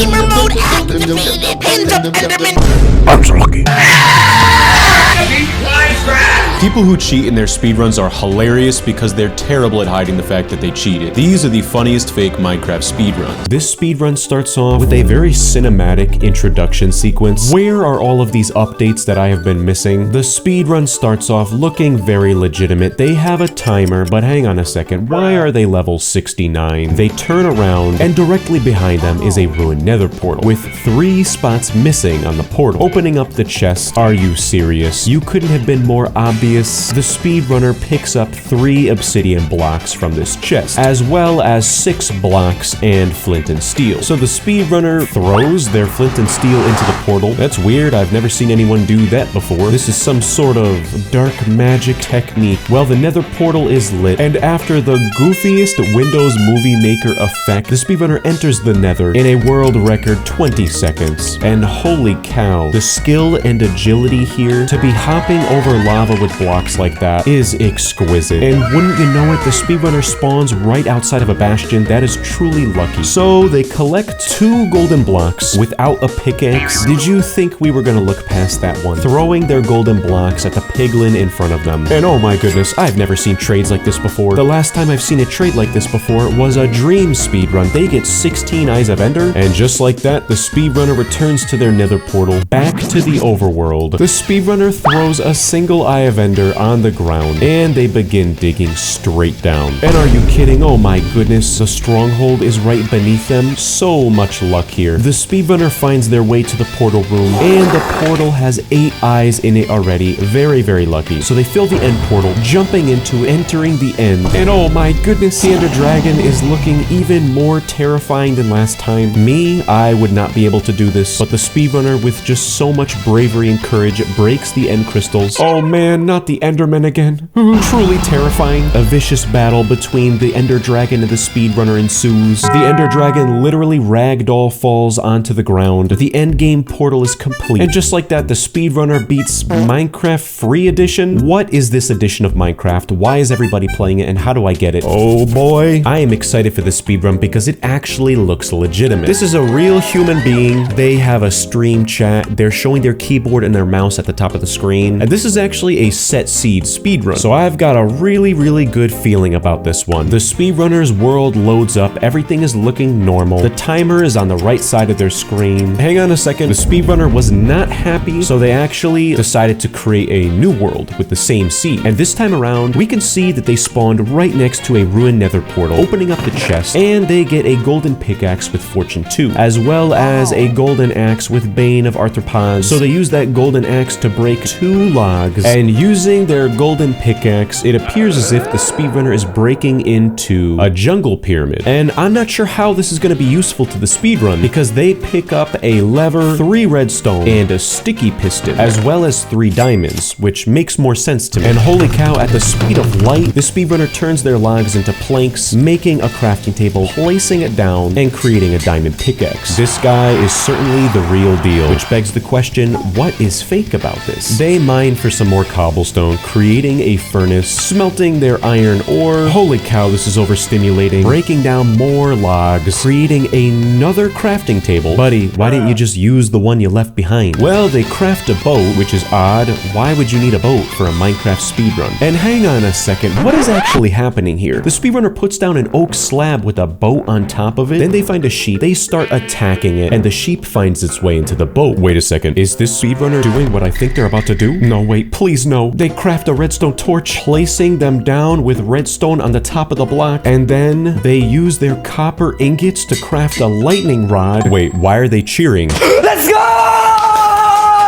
gamer mode activated. Hands up, Enderman. I'm so lucky. People who cheat in their speedruns are hilarious because they're terrible at hiding the fact that they cheated. These are the funniest fake Minecraft speedruns. This speedrun starts off with a very cinematic introduction sequence. Where are all of these updates that I have been missing? The speedrun starts off looking very legitimate. They have a timer, but hang on a second. Why are they level 69? They turn around, and directly behind them is a ruined nether portal with 3 spots missing on the portal. Opening up the chest. Are you serious? You couldn't have been more obvious. The speedrunner picks up 3 obsidian blocks from this chest, as well as 6 blocks and flint and steel. So the speedrunner throws their flint and steel into the portal. That's weird. I've never seen anyone do that before. This is some sort of dark magic technique. Well, the nether portal is lit, and after the goofiest Windows Movie Maker effect, the speedrunner enters the nether in a world record 20 seconds. And holy cow, the skill and agility here to be hopping over lava with blocks like that is exquisite. And wouldn't you know it, the speedrunner spawns right outside of a bastion. That is truly lucky. So they collect 2 golden blocks without a pickaxe. Did you think we were gonna look past that one? Throwing their golden blocks at the piglin in front of them. And oh my goodness, I've never seen trades like this before. The last time I've seen a trade like this before was a dream speedrun. They get 16 Eyes of Ender, and just like that, the speedrunner returns to their nether portal, back to the overworld. The speedrunner throws a single Eye of Ender on the ground, and they begin digging straight down. And are you kidding? Oh my goodness, the stronghold is right beneath them. So much luck here. The speedrunner finds their way to the portal room, and the portal has 8 eyes in it already. Very, very lucky. So they fill the end portal, jumping into entering the end. And oh my goodness, the Ender Dragon is looking even more terrifying than last time. Me, I would not be able to do this, but the speedrunner, with just so much bravery and courage, breaks the end crystals. Oh man, not the Enderman again. Truly terrifying. A vicious battle between the Ender Dragon and the speedrunner ensues. The Ender Dragon literally ragdoll falls onto the ground. The endgame portal is complete. And just like that, the speedrunner beats Minecraft Free Edition. What is this edition of Minecraft? Why is everybody playing it, and how do I get it? Oh boy. I am excited for this speedrun because it actually looks legitimate. This is a real human being. They have a stream chat. They're showing their keyboard and their mouse at the top of the screen. And this is actually a set seed speedrun. So I've got a really good feeling about this one. The speedrunner's world loads up. Everything is looking normal. The timer is on the right side of their screen. Hang on a second. The speedrunner was not happy, so they actually decided to create a new world with the same seed. And this time around, we can see that they spawned right next to a ruined nether portal, opening up the chest, and they get a golden pickaxe with Fortune 2, as well as a golden axe with Bane of Arthropods. So they use that golden axe to break 2 logs, and using their golden pickaxe, it appears as if the speedrunner is breaking into a jungle pyramid. And I'm not sure how this is going to be useful to the speedrun, because they pick up a lever, 3 redstone, and a sticky piston, as well as 3 diamonds, which makes more sense to me. And holy cow, at the speed of light, the speedrunner turns their logs into planks, making a crafting table, placing it down, and creating a diamond pickaxe. This guy is certainly the real deal, which begs the question, what is fake about this? They mine for some more cobblestone, creating a furnace, smelting their iron ore. Holy cow, this is overstimulating. Breaking down more logs, creating another crafting table. Buddy, why didn't you just use the one you left behind? Well, they craft a boat, which is odd. Why would you need a boat for a Minecraft speedrun? And hang on a second, what is actually happening here? The speedrunner puts down an oak slab with a boat on top of it. Then they find a sheep. They start attacking it, and the sheep finds its way into the boat. Wait a second, is this speedrunner doing what I think they're about to do? No, wait, please no. They craft a redstone torch, placing them down with redstone on the top of the block, and then they use their copper ingots to craft a lightning rod. Wait, why are they cheering? Let's go!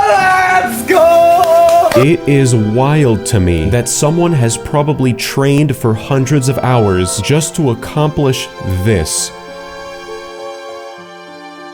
Let's go! It is wild to me that someone has probably trained for hundreds of hours just to accomplish this.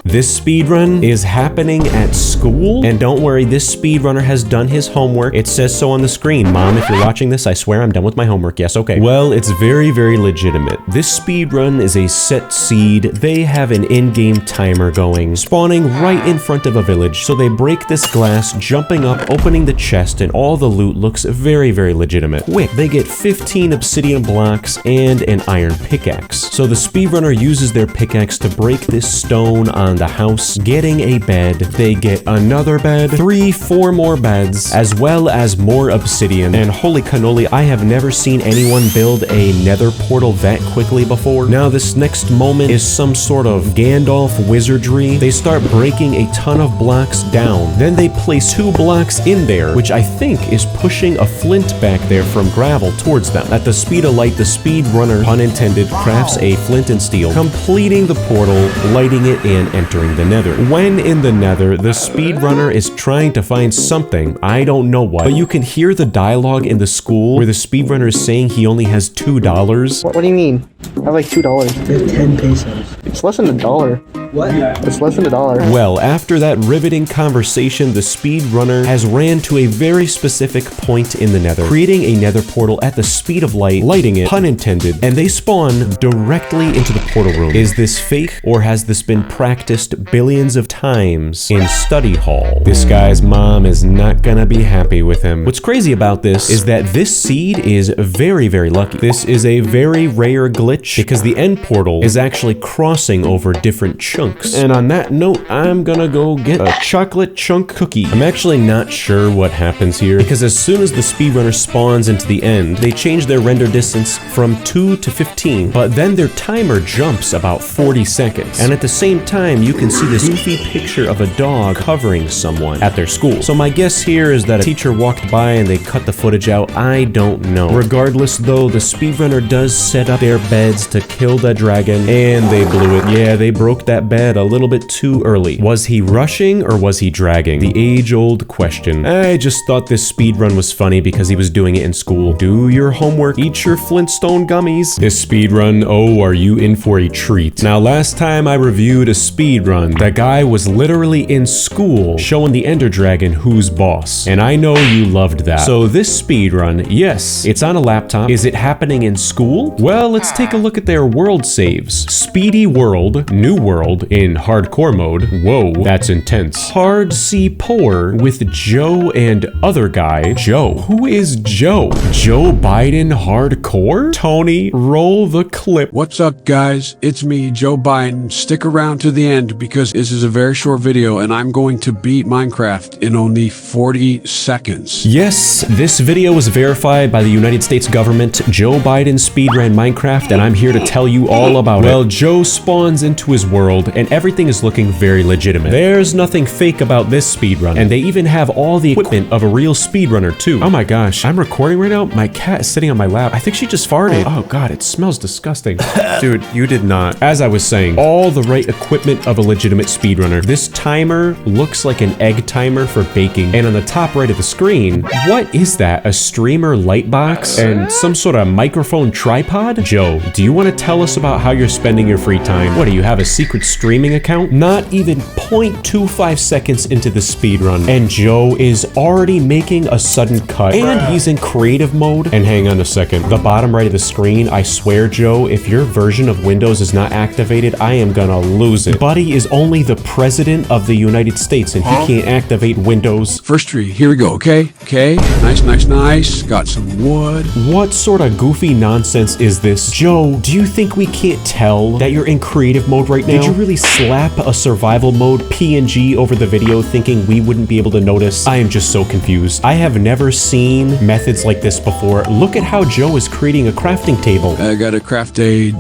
This speedrun is happening at school, and don't worry, this speedrunner has done his homework. It says so on the screen. Mom, if you're watching this, I swear I'm done with my homework. Yes, okay. Well, it's very legitimate. This speedrun is a set seed. They have an in-game timer going, spawning right in front of a village. So they break this glass, jumping up, opening the chest, and all the loot looks very legitimate. Quick, they get 15 obsidian blocks and an iron pickaxe. So the speedrunner uses their pickaxe to break this stone on the house, getting a bed. They get another bed, 4 more beds, as well as more obsidian. And holy cannoli, I have never seen anyone build a nether portal that quickly before. Now this next moment is some sort of Gandalf wizardry. They start breaking a ton of blocks down. Then they place 2 blocks in there, which I think is pushing a flint back there from gravel towards them. At the speed of light, the speedrunner, pun intended, crafts a flint and steel, completing the portal, lighting it, and entering the nether. When in the nether, the speedrunner is trying to find something, I don't know what, but you can hear the dialogue in the school where the speedrunner is saying he only has $2. What do you mean? I have like $2. There's 10 pesos. It's less than $1. What? It's less than $1. Well, after that riveting conversation, the speedrunner has ran to a very specific point in the nether, creating a nether portal at the speed of light, lighting it, pun intended, and they spawn directly into the portal room. Is this fake, or has this been practiced billions of times in study hall? This guy's mom is not gonna be happy with him. What's crazy about this is that this seed is very, very lucky. This is a very rare glitch because the end portal is actually crossing over different chunks. And on that note, I'm gonna go get a chocolate chunk cookie. I'm actually not sure what happens here because as soon as the speedrunner spawns into the end, they change their render distance from 2 to 15, but then their timer jumps about 40 seconds. And at the same time, you can see this goofy picture of a dog covering someone at their school. So my guess here is that a teacher walked by and they cut the footage out. I don't know. Regardless though, the speedrunner does set up their beds to kill the dragon, and they blew it. Yeah, they broke that bed a little bit too early. Was he rushing or was he dragging? The age-old question. I just thought this speedrun was funny because he was doing it in school. Do your homework, eat your Flintstone gummies. This speedrun, oh, are you in for a treat. Now, last time I reviewed a speedrun, the guy was literally in school showing the Ender Dragon who's boss. And I know you loved that. So this speedrun, yes, it's on a laptop. Is it happening in school? Well, let's take a look at their world saves. Speedy World, New World in hardcore mode. Whoa, that's intense. Hard C4 with Joe and other guy. Joe. Who is Joe? Joe Biden hardcore? Tony, roll the clip. What's up, guys? It's me, Joe Biden. Stick around to the end because this is a very short video and I'm going to beat Minecraft in only 40 seconds. Yes, this video was verified by the United States government. Joe Biden speedran Minecraft, and I'm here to tell you all about it. Well, Joe spawns into his world and everything is looking very legitimate. There's nothing fake about this speedrun, and they even have all the equipment of a real speedrunner too. Oh my gosh, I'm recording right now. My cat is sitting on my lap. I think she just farted. Oh god, it smells disgusting. Dude, you did not. As I was saying, all the right equipment of a legitimate speedrunner. This timer looks like an egg timer for baking, and on the top right of the screen, what is that? A streamer light box and some sort of microphone tripod? Joe, do you want to tell us about how you're spending your free time? What, do you have a secret streaming account? Not even 0.25 seconds into the speedrun, and Joe is already making a sudden cut, and he's in creative mode. And hang on a second, the bottom right of the screen, I swear, Joe, if your version of Windows is not activated, I am gonna lose it. Buddy is only the president of the United States, and he can't activate Windows. First tree, here we go, okay? Okay, nice. Got some wood. What sort of goofy nonsense is this? Joe, do you think we can't tell that you're in creative mode right now? Did you really slap a survival mode PNG over the video thinking we wouldn't be able to notice? I am just so confused. I have never seen methods like this before. Look at how Joe is creating a crafting table. I gotta craft a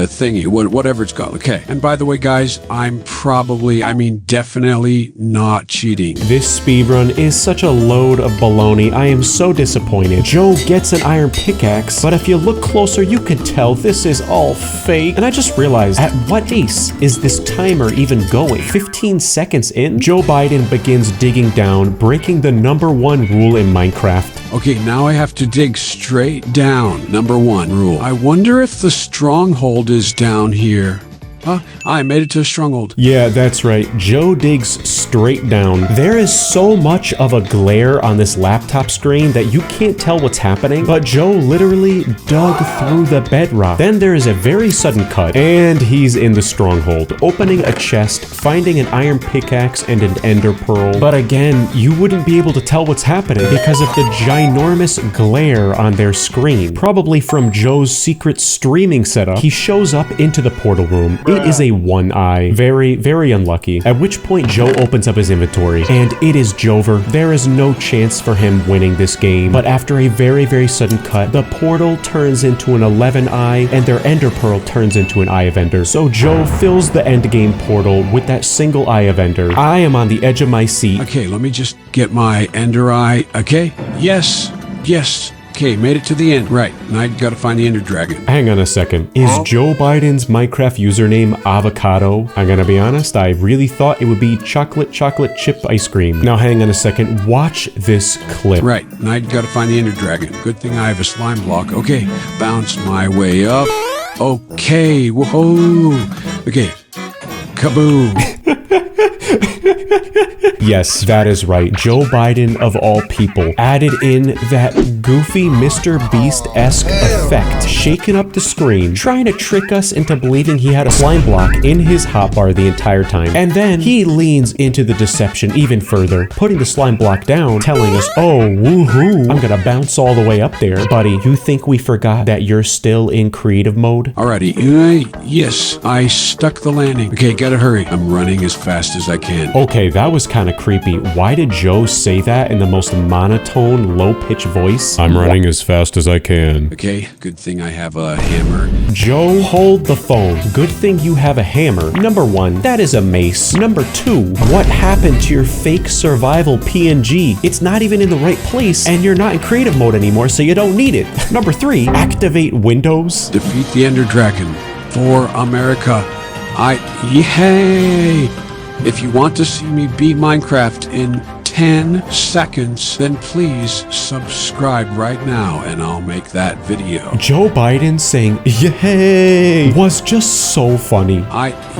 thingy, whatever it's called, okay? And by the way, guys, I'm definitely not cheating. This speedrun is such a load of baloney. I am so disappointed. Joe gets an iron pickaxe, but if you look closer, you can tell this is all fake. And I just realized, at what pace is this timer even going? 15 seconds in? Joe Biden begins digging down, breaking the #1 rule in Minecraft. Okay, now I have to dig straight down. #1 rule. I wonder if the stronghold is down here. I made it to a stronghold. Yeah, that's right. Joe digs straight down. There is so much of a glare on this laptop screen that you can't tell what's happening, but Joe literally dug through the bedrock. Then there is a very sudden cut, and he's in the stronghold, opening a chest, finding an iron pickaxe and an ender pearl. But again, you wouldn't be able to tell what's happening because of the ginormous glare on their screen. Probably from Joe's secret streaming setup. He shows up into the portal room. It is a one eye. Very, very unlucky. At which point Joe opens up his inventory, and it is Jover. There is no chance for him winning this game. But after a very, very sudden cut, the portal turns into an 11 eye, and their ender pearl turns into an eye of ender. So Joe fills the end game portal with that single eye of ender. I am on the edge of my seat. Okay, let me just get my ender eye. Okay, yes. Okay, made it to the end. Right, now I gotta find the ender dragon. Hang on a second. Is Joe Biden's Minecraft username avocado? I'm gonna be honest, I really thought it would be chocolate chip ice cream. Now hang on a second. Watch this clip. Right, now I gotta find the ender dragon. Good thing I have a slime block. Okay, bounce my way up. Okay, whoa. Okay, kaboom. Yes, that is right. Joe Biden, of all people, added in that goofy Mr. Beast-esque effect, shaking up the screen, trying to trick us into believing he had a slime block in his hotbar the entire time. And then he leans into the deception even further, putting the slime block down, telling us, oh, woohoo, I'm gonna bounce all the way up there. Buddy, you think we forgot that you're still in creative mode? Alrighty, yes, I stuck the landing. Okay, gotta hurry. I'm running as fast as I can. Okay, that was kind of creepy. Why did Joe say that in the most monotone, low-pitched voice? I'm running as fast as I can. Okay, good thing I have a hammer. Joe, hold the phone. Good thing you have a hammer. Number one, that is a mace. Number two, what happened to your fake survival PNG? It's not even in the right place, and you're not in creative mode anymore, so you don't need it. Number three, activate Windows. Defeat the ender dragon for America. Yay! If you want to see me beat Minecraft in 10 seconds, then please subscribe right now and I'll make that video. Joe Biden saying yay was just so funny.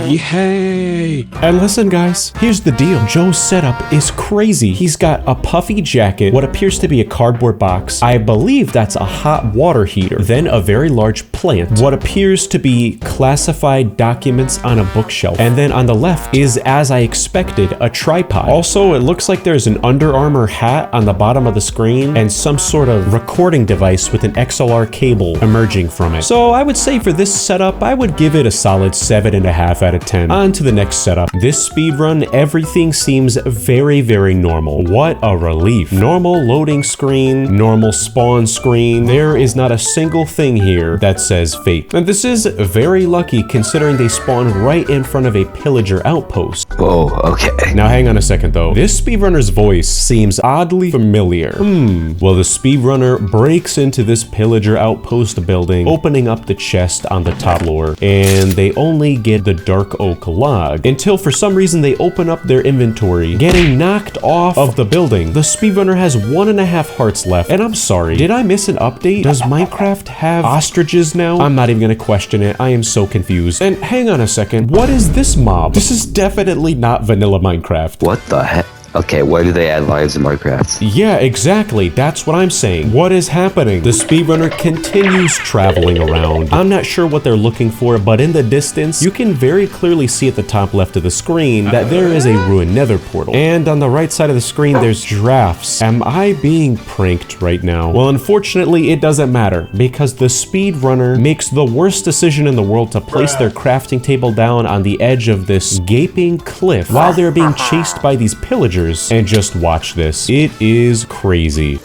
Yay! And listen guys, here's the deal. Joe's setup is crazy. He's got a puffy jacket, what appears to be a cardboard box. I believe that's a hot water heater. Then a very large plant, what appears to be classified documents on a bookshelf. And then on the left is, as I expected, a tripod. Also, it looks like there's an Under Armour hat on the bottom of the screen and some sort of recording device with an XLR cable emerging from it. So I would say for this setup, I would give it a solid 7.5 out of 10. On to the next setup. This speedrun, everything seems very, very normal. What a relief. Normal loading screen, normal spawn screen. There is not a single thing here that says fake. And this is very lucky considering they spawn right in front of a pillager outpost. Whoa, okay. Now hang on a second though. This speedrunner's voice seems oddly familiar. Well, the speedrunner breaks into this pillager outpost building, opening up the chest on the top floor, and they only get the dark oak log until for some reason they open up their inventory, getting knocked off of the building. The speedrunner has 1.5 hearts left, and I'm sorry, did I miss an update? Does Minecraft have ostriches now? I'm not even gonna question it. I am so confused. And hang on a second, what is this mob? This is definitely not vanilla Minecraft. What the heck? Okay, why do they add lives in Minecraft? Yeah, exactly. That's what I'm saying. What is happening? The speedrunner continues traveling around. I'm not sure what they're looking for, but in the distance, you can very clearly see at the top left of the screen that there is a ruined nether portal. And on the right side of the screen, there's giraffes. Am I being pranked right now? Well, unfortunately, it doesn't matter because the speedrunner makes the worst decision in the world to place their crafting table down on the edge of this gaping cliff while they're being chased by these pillagers. And just watch this. It is crazy.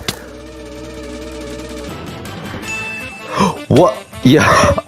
What? Yeah.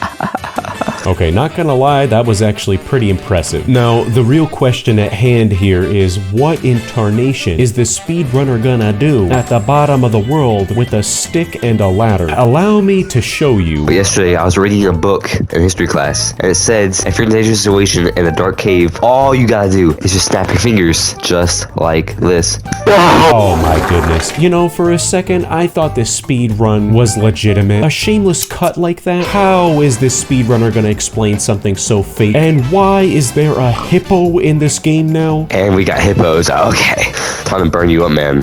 Okay, not gonna lie, that was actually pretty impressive. Now, the real question at hand here is what in tarnation is the speedrunner gonna do at the bottom of the world with a stick and a ladder? Allow me to show you. Yesterday, I was reading a book in history class, and it says, if you're in a dangerous situation in a dark cave, all you gotta do is just snap your fingers, just like this. Oh my goodness. You know, for a second, I thought this speedrun was legitimate. A shameless cut like that? How is this speedrunner gonna explain something so fake. And why is there a hippo in this game now? And we got hippos. Okay. Time to burn you up, man.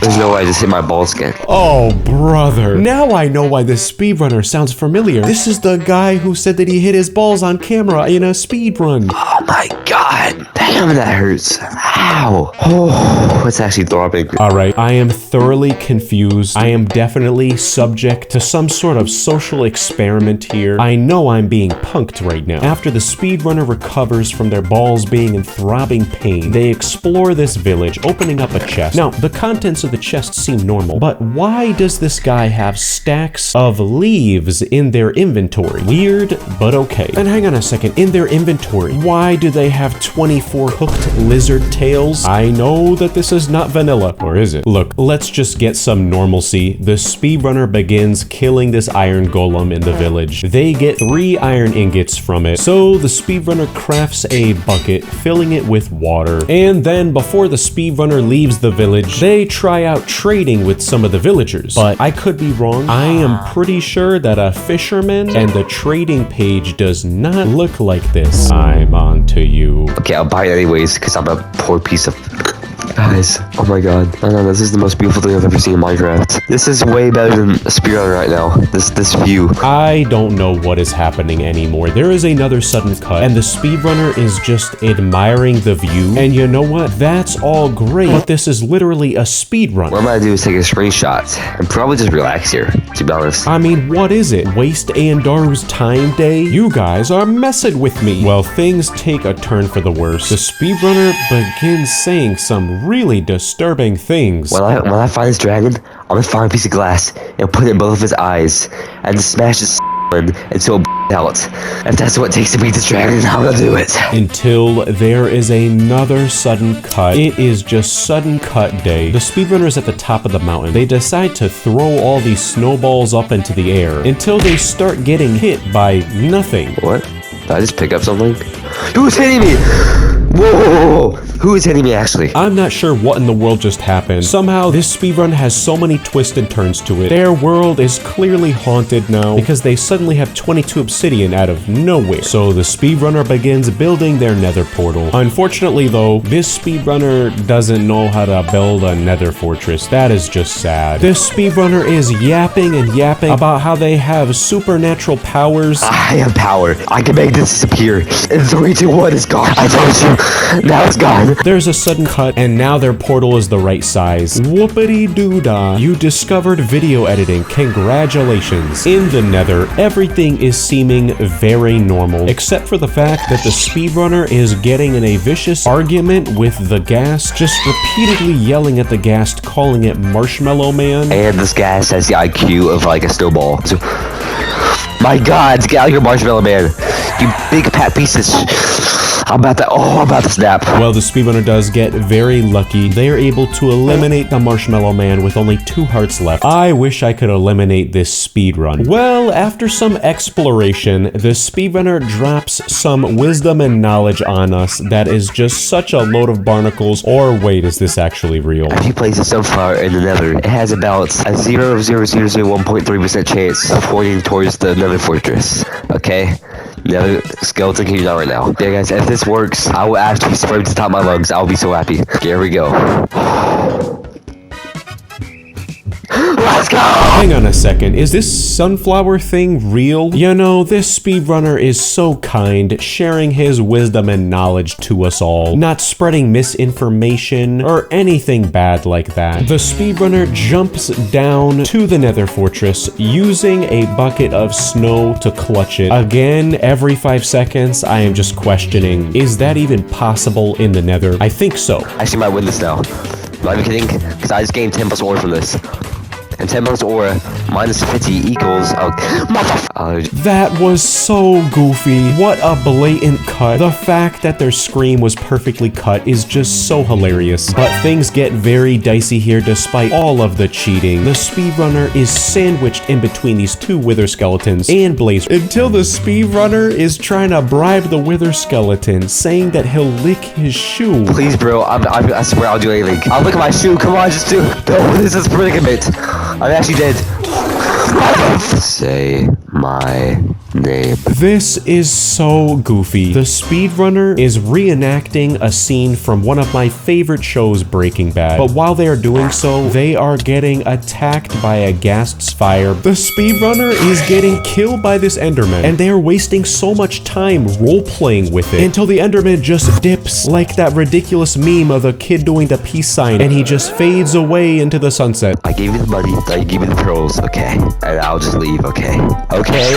There's no way I just hit my ball skin. Oh, brother. Now I know why this speedrunner sounds familiar. This is the guy who said that he hit his balls on camera in a speedrun. Oh my god. Damn, that hurts. Ow. Oh, it's actually throbbing. Alright, I am thoroughly confused. I am definitely subject to some sort of social experiment here. I know I'm being punked right now. After the speedrunner recovers from their balls being in throbbing pain, they explore this village, opening up a chest. Now, the contents of the chest seem normal, but why does this guy have stacks of leaves in their inventory? Weird, but okay. And hang on a second, in their inventory, why do they have 24 cooked lizard tails? I know that this is not vanilla, or is it? Look, let's just get some normalcy. The speedrunner begins killing this iron golem in the village. They get 3 iron ingots from it, so the speedrunner crafts a bucket, filling it with water. And then before the speedrunner leaves the village, they try out trading with some of the villagers. But I could be wrong. I am pretty sure that a fisherman and the trading page does not look like this. I'm on to you. Okay, I'll buy it anyways, because I'm a poor piece of... Guys, oh my god. I know, this is the most beautiful thing I've ever seen in Minecraft. This is way better than Speedrun right now. This view. I don't know what is happening anymore. There is another sudden cut, and the speedrunner is just admiring the view. And you know what? That's all great, but this is literally a speedrun. What I'm gonna do is take a screenshot and probably just relax here, to be honest. I mean, what is it? Waste Ayundaru's time day? You guys are messing with me. Well, things take a turn for the worse. The speedrunner begins saying some really disturbing things. When I find this dragon, I'm gonna find a piece of glass and put it in both of his eyes and smash his until out. If that's what it takes to beat this dragon, I'm gonna do it. Until there is another sudden cut. It is just sudden cut day. The speedrunner's at the top of the mountain. They decide to throw all these snowballs up into the air until they start getting hit by nothing. What? Did I just pick up something? Who's hitting me? Whoa! Who is hitting me actually? I'm not sure what in the world just happened. Somehow this speedrun has so many twists and turns to it. Their world is clearly haunted now because they suddenly have 22 obsidian out of nowhere. So the speedrunner begins building their nether portal. Unfortunately though, this speedrunner doesn't know how to build a nether fortress. That is just sad. This speedrunner is yapping and yapping about how they have supernatural powers. I have power. I can make this disappear. In 3, 2, 1, it's gone. I told you. Now it's gone. There's a sudden cut, and now their portal is the right size. Whoopity-doo-dah. You discovered video editing. Congratulations. In the nether, everything is seeming very normal, except for the fact that the speedrunner is getting in a vicious argument with the ghast, just repeatedly yelling at the ghast, calling it Marshmallow Man. And this ghast has the IQ of like a snowball. So, my god, get out of here, Marshmallow Man. You big fat pieces. I'm about to snap. Well, the speedrunner does get very lucky. They are able to eliminate the Marshmallow Man with only 2 hearts left. I wish I could eliminate this speedrun. Well, after some exploration, the speedrunner drops some wisdom and knowledge on us that is just such a load of barnacles. Or wait, is this actually real? If you place a sunflower in the nether, it has about a 0.00001.3% chance of pointing towards the nether fortress. Okay? Nether skeleton can use that right now. Yeah, guys, if this works, I will actually spray to the top of my lungs. I'll be so happy. Okay, here we go. Let's go! Hang on a second, is this sunflower thing real? You know, this speedrunner is so kind, sharing his wisdom and knowledge to us all, not spreading misinformation or anything bad like that. The speedrunner jumps down to the nether fortress using a bucket of snow to clutch it. Again, every 5 seconds, I am just questioning, is that even possible in the nether? I think so. I actually might win this now. Not even kidding, because I just gained 10 plus ore from this. And 10 plus ore minus 50 equals... That was so goofy. What a blatant cut. The fact that their scream was perfectly cut is just so hilarious. But things get very dicey here despite all of the cheating. The speedrunner is sandwiched in between these 2 wither skeletons and Blaze until the speedrunner is trying to bribe the wither skeleton, saying that he'll lick his shoe. Please, bro, I swear I'll do anything. I'll lick my shoe. Come on, just do it. No, this is predicament. I'm actually dead. Say my name. This is so goofy. The speedrunner is reenacting a scene from one of my favorite shows, Breaking Bad. But while they are doing so, they are getting attacked by a ghast's fire. The speedrunner is getting killed by this Enderman, and they are wasting so much time role-playing with it until the Enderman just dips like that ridiculous meme of the kid doing the peace sign, and he just fades away into the sunset. I gave you the money, I gave you the pearls, okay? And I'll just leave, okay? Okay?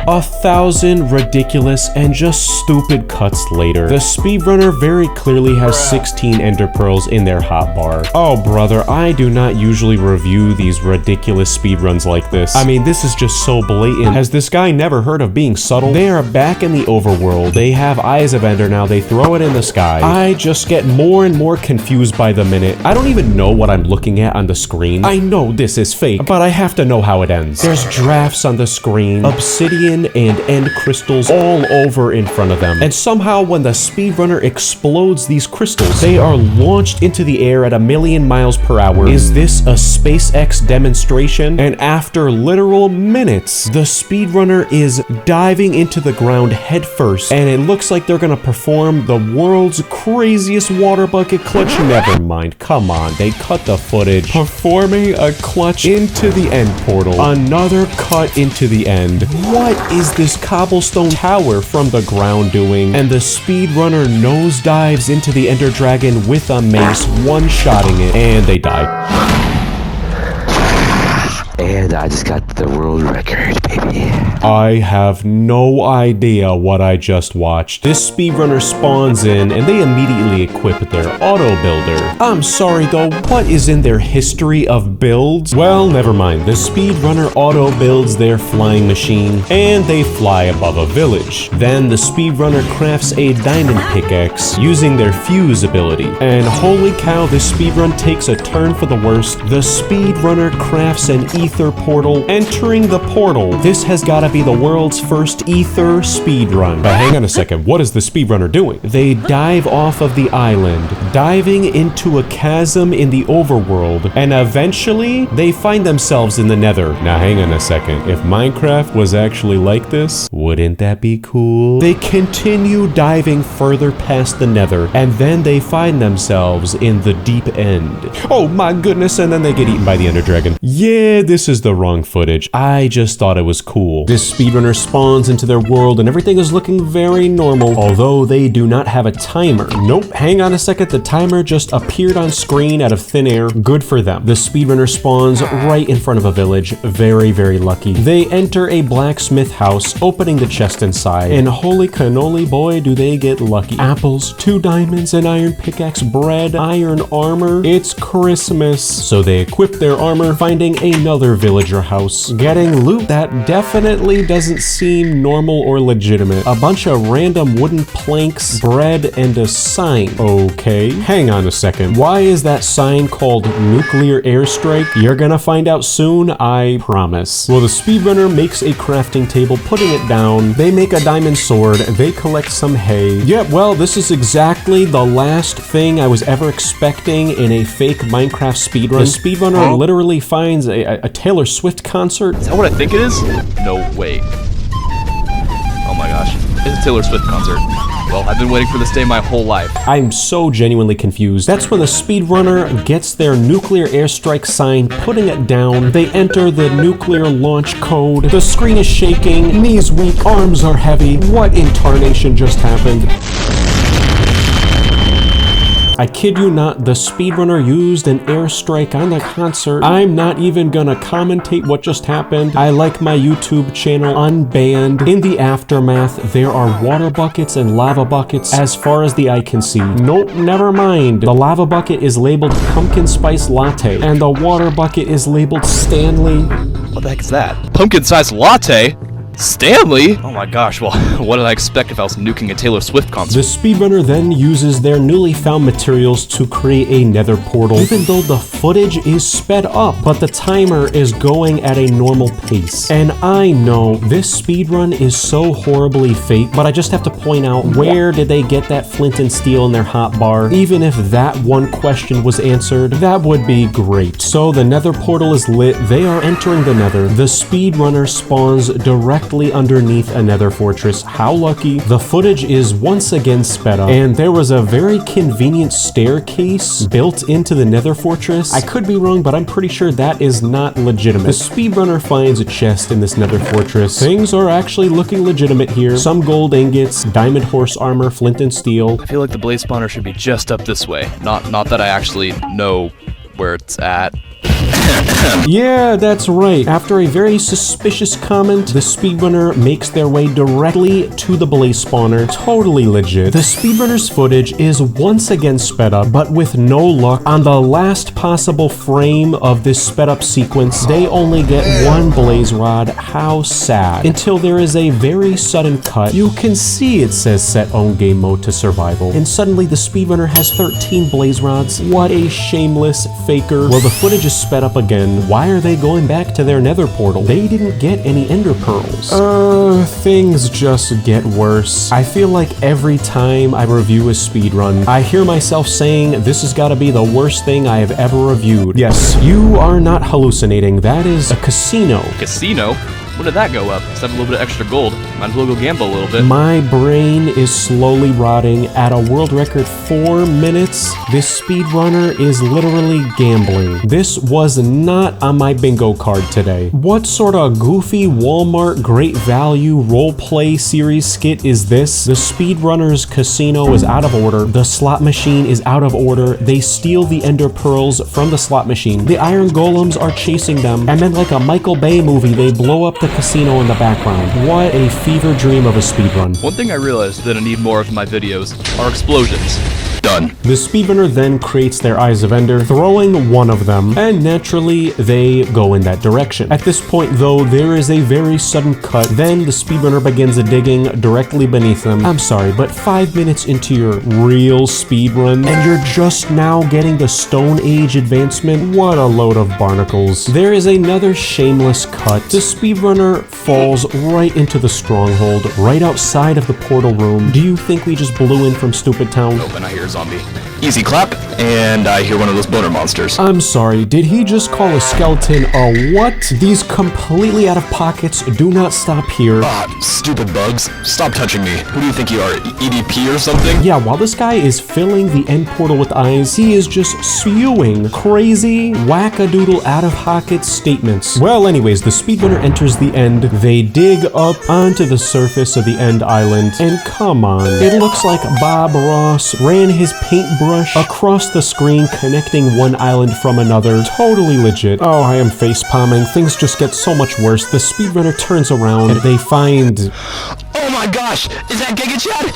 1,000 ridiculous and just stupid cuts later, the speedrunner very clearly has 16 ender pearls in their hotbar. Oh brother, I do not usually review these ridiculous speedruns like this. I mean, this is just so blatant. Has this guy never heard of being subtle? They are back in the overworld. They have eyes of ender now. They throw it in the sky. I just get more and more confused by the minute. I don't even know what I'm looking at on the screen. I know this is fake, but I have to know how it ends. There's drafts on the screen, obsidian and end crystals all over in front of them. And somehow when the speedrunner explodes these crystals, they are launched into the air at 1,000,000 miles per hour. Is this a SpaceX demonstration? And after literal minutes, the speedrunner is diving into the ground head first, and it looks like they're gonna perform the world's craziest water bucket clutch. Never mind, come on, they cut the footage. Performing a clutch into the end portal. Another cut into the end. What is this cobblestone tower from the ground doing? And the speedrunner nosedives into the Ender Dragon with a mace, one-shotting it, and they die. And I just got the world record, baby. I have no idea what I just watched. This speedrunner spawns in and they immediately equip their auto builder. I'm sorry though, what is in their history of builds? Well, never mind. The speedrunner auto builds their flying machine and they fly above a village. Then the speedrunner crafts a diamond pickaxe using their fuse ability. And holy cow, this speedrun takes a turn for the worst. The speedrunner crafts an ether portal, entering the portal. This has got to be the world's first ether speedrun. But hang on a second, what is the speedrunner doing? They dive off of the island, diving into a chasm in the overworld, and eventually they find themselves in the nether. Now hang on a second, if Minecraft was actually like this, wouldn't that be cool? They continue diving further past the nether, and then they find themselves in the deep end. Oh my goodness, and then they get eaten by the Ender Dragon. Yeah, this is the wrong footage. I just thought it was cool. This speedrunner spawns into their world and everything is looking very normal, although they do not have a timer. Nope, hang on a second, the timer just appeared on screen out of thin air. Good for them. The speedrunner spawns right in front of a village. Very, very lucky. They enter a blacksmith house, opening the chest inside, and holy cannoli, boy, do they get lucky. Apples, 2 diamonds, an iron pickaxe, bread, iron armor. It's Christmas. So they equip their armor, finding another villager house, getting loot that definitely doesn't seem normal or legitimate. A bunch of random wooden planks, bread, and a sign. Okay, hang on a second. Why is that sign called nuclear airstrike? You're gonna find out soon, I promise. Well, the speedrunner makes a crafting table, putting it down. They make a diamond sword. They collect some hay. Yeah, well, this is exactly the last thing I was ever expecting in a fake Minecraft speedrun. The speedrunner literally finds a Taylor Swift concert. Is that what I think it is? No, wait. Oh my gosh. It's a Taylor Swift concert. Well, I've been waiting for this day my whole life. I'm so genuinely confused. That's when the speedrunner gets their nuclear airstrike sign, putting it down. They enter the nuclear launch code. The screen is shaking, knees weak, arms are heavy. What in tarnation just happened? I kid you not, the speedrunner used an airstrike on the concert. I'm not even gonna commentate what just happened. I like my YouTube channel unbanned. In the aftermath, there are water buckets and lava buckets as far as the eye can see. Nope, never mind. The lava bucket is labeled pumpkin spice latte, and the water bucket is labeled Stanley. What the heck is that? Pumpkin spice latte? Stanley? Oh my gosh, well, what did I expect if I was nuking a Taylor Swift concert? The speedrunner then uses their newly found materials to create a nether portal, even though the footage is sped up, but the timer is going at a normal pace. And I know this speedrun is so horribly fake, but I just have to point out, where did they get that flint and steel in their hotbar? Even if that one question was answered, that would be great. So the nether portal is lit, they are entering the nether. The speedrunner spawns directly underneath a nether fortress. How lucky. The footage is once again sped up, and there was a very convenient staircase built into the nether fortress. I could be wrong, but I'm pretty sure that is not legitimate. The speedrunner finds a chest in this nether fortress. Things are actually looking legitimate here. Some gold ingots, diamond horse armor, flint and steel. I feel like the blaze spawner should be just up this way. Not that I actually know where it's at. Yeah, that's right. After a very suspicious comment, the speedrunner makes their way directly to the blaze spawner. Totally legit. The speedrunner's footage is once again sped up, but with no luck. On the last possible frame of this sped up sequence, they only get one blaze rod. How sad. Until there is a very sudden cut. You can see it says set on game mode to survival, and suddenly the speedrunner has 13 blaze rods. What a shameless faker. Well, the footage is sped up again. Why are they going back to their nether portal? They didn't get any ender pearls. Things just get worse. I feel like every time I review a speedrun, I hear myself saying, this has got to be the worst thing I have ever reviewed. Yes, you are not hallucinating. That is a casino. Casino? When did that go up? Just have a little bit of extra gold. Might as well go gamble a little bit. My brain is slowly rotting. At a world record 4 minutes, this speedrunner is literally gambling. This was not on my bingo card today. What sort of goofy Walmart great value roleplay series skit is this? The speedrunner's casino is out of order. The slot machine is out of order. They steal the ender pearls from the slot machine. The iron golems are chasing them. And then like a Michael Bay movie, they blow up the casino in the background. What a fever dream of a speedrun. One thing I realized that I need more of in my videos are explosions. Done. The speedrunner then creates their Eyes of Ender, throwing one of them, and naturally they go in that direction. At this point though, there is a very sudden cut. Then the speedrunner begins digging directly beneath them. I'm sorry, but 5 minutes into your real speedrun, and you're just now getting the Stone Age advancement? What a load of barnacles. There is another shameless cut. The speedrunner falls right into the stronghold, right outside of the portal room. Do you think we just blew in from Stupid Town? Nope, and I hear a zombie. Easy clap, and I hear one of those boner monsters. I'm sorry, did he just call a skeleton a what? These completely out of pockets do not stop here. Stupid bugs. Stop touching me. Who do you think you are, EDP or something? Yeah, while this guy is filling the end portal with eyes, he is just spewing crazy, wackadoodle out of pocket statements. Well, anyways, the speedrunner enters the end. They dig up onto the surface of the end island, and come on, it looks like Bob Ross ran his paintbrush across the screen, connecting one island from another. Totally legit. Oh, I am face palming. Things just get so much worse. The speedrunner turns around and they find... Oh my gosh! Is that Giga Chad?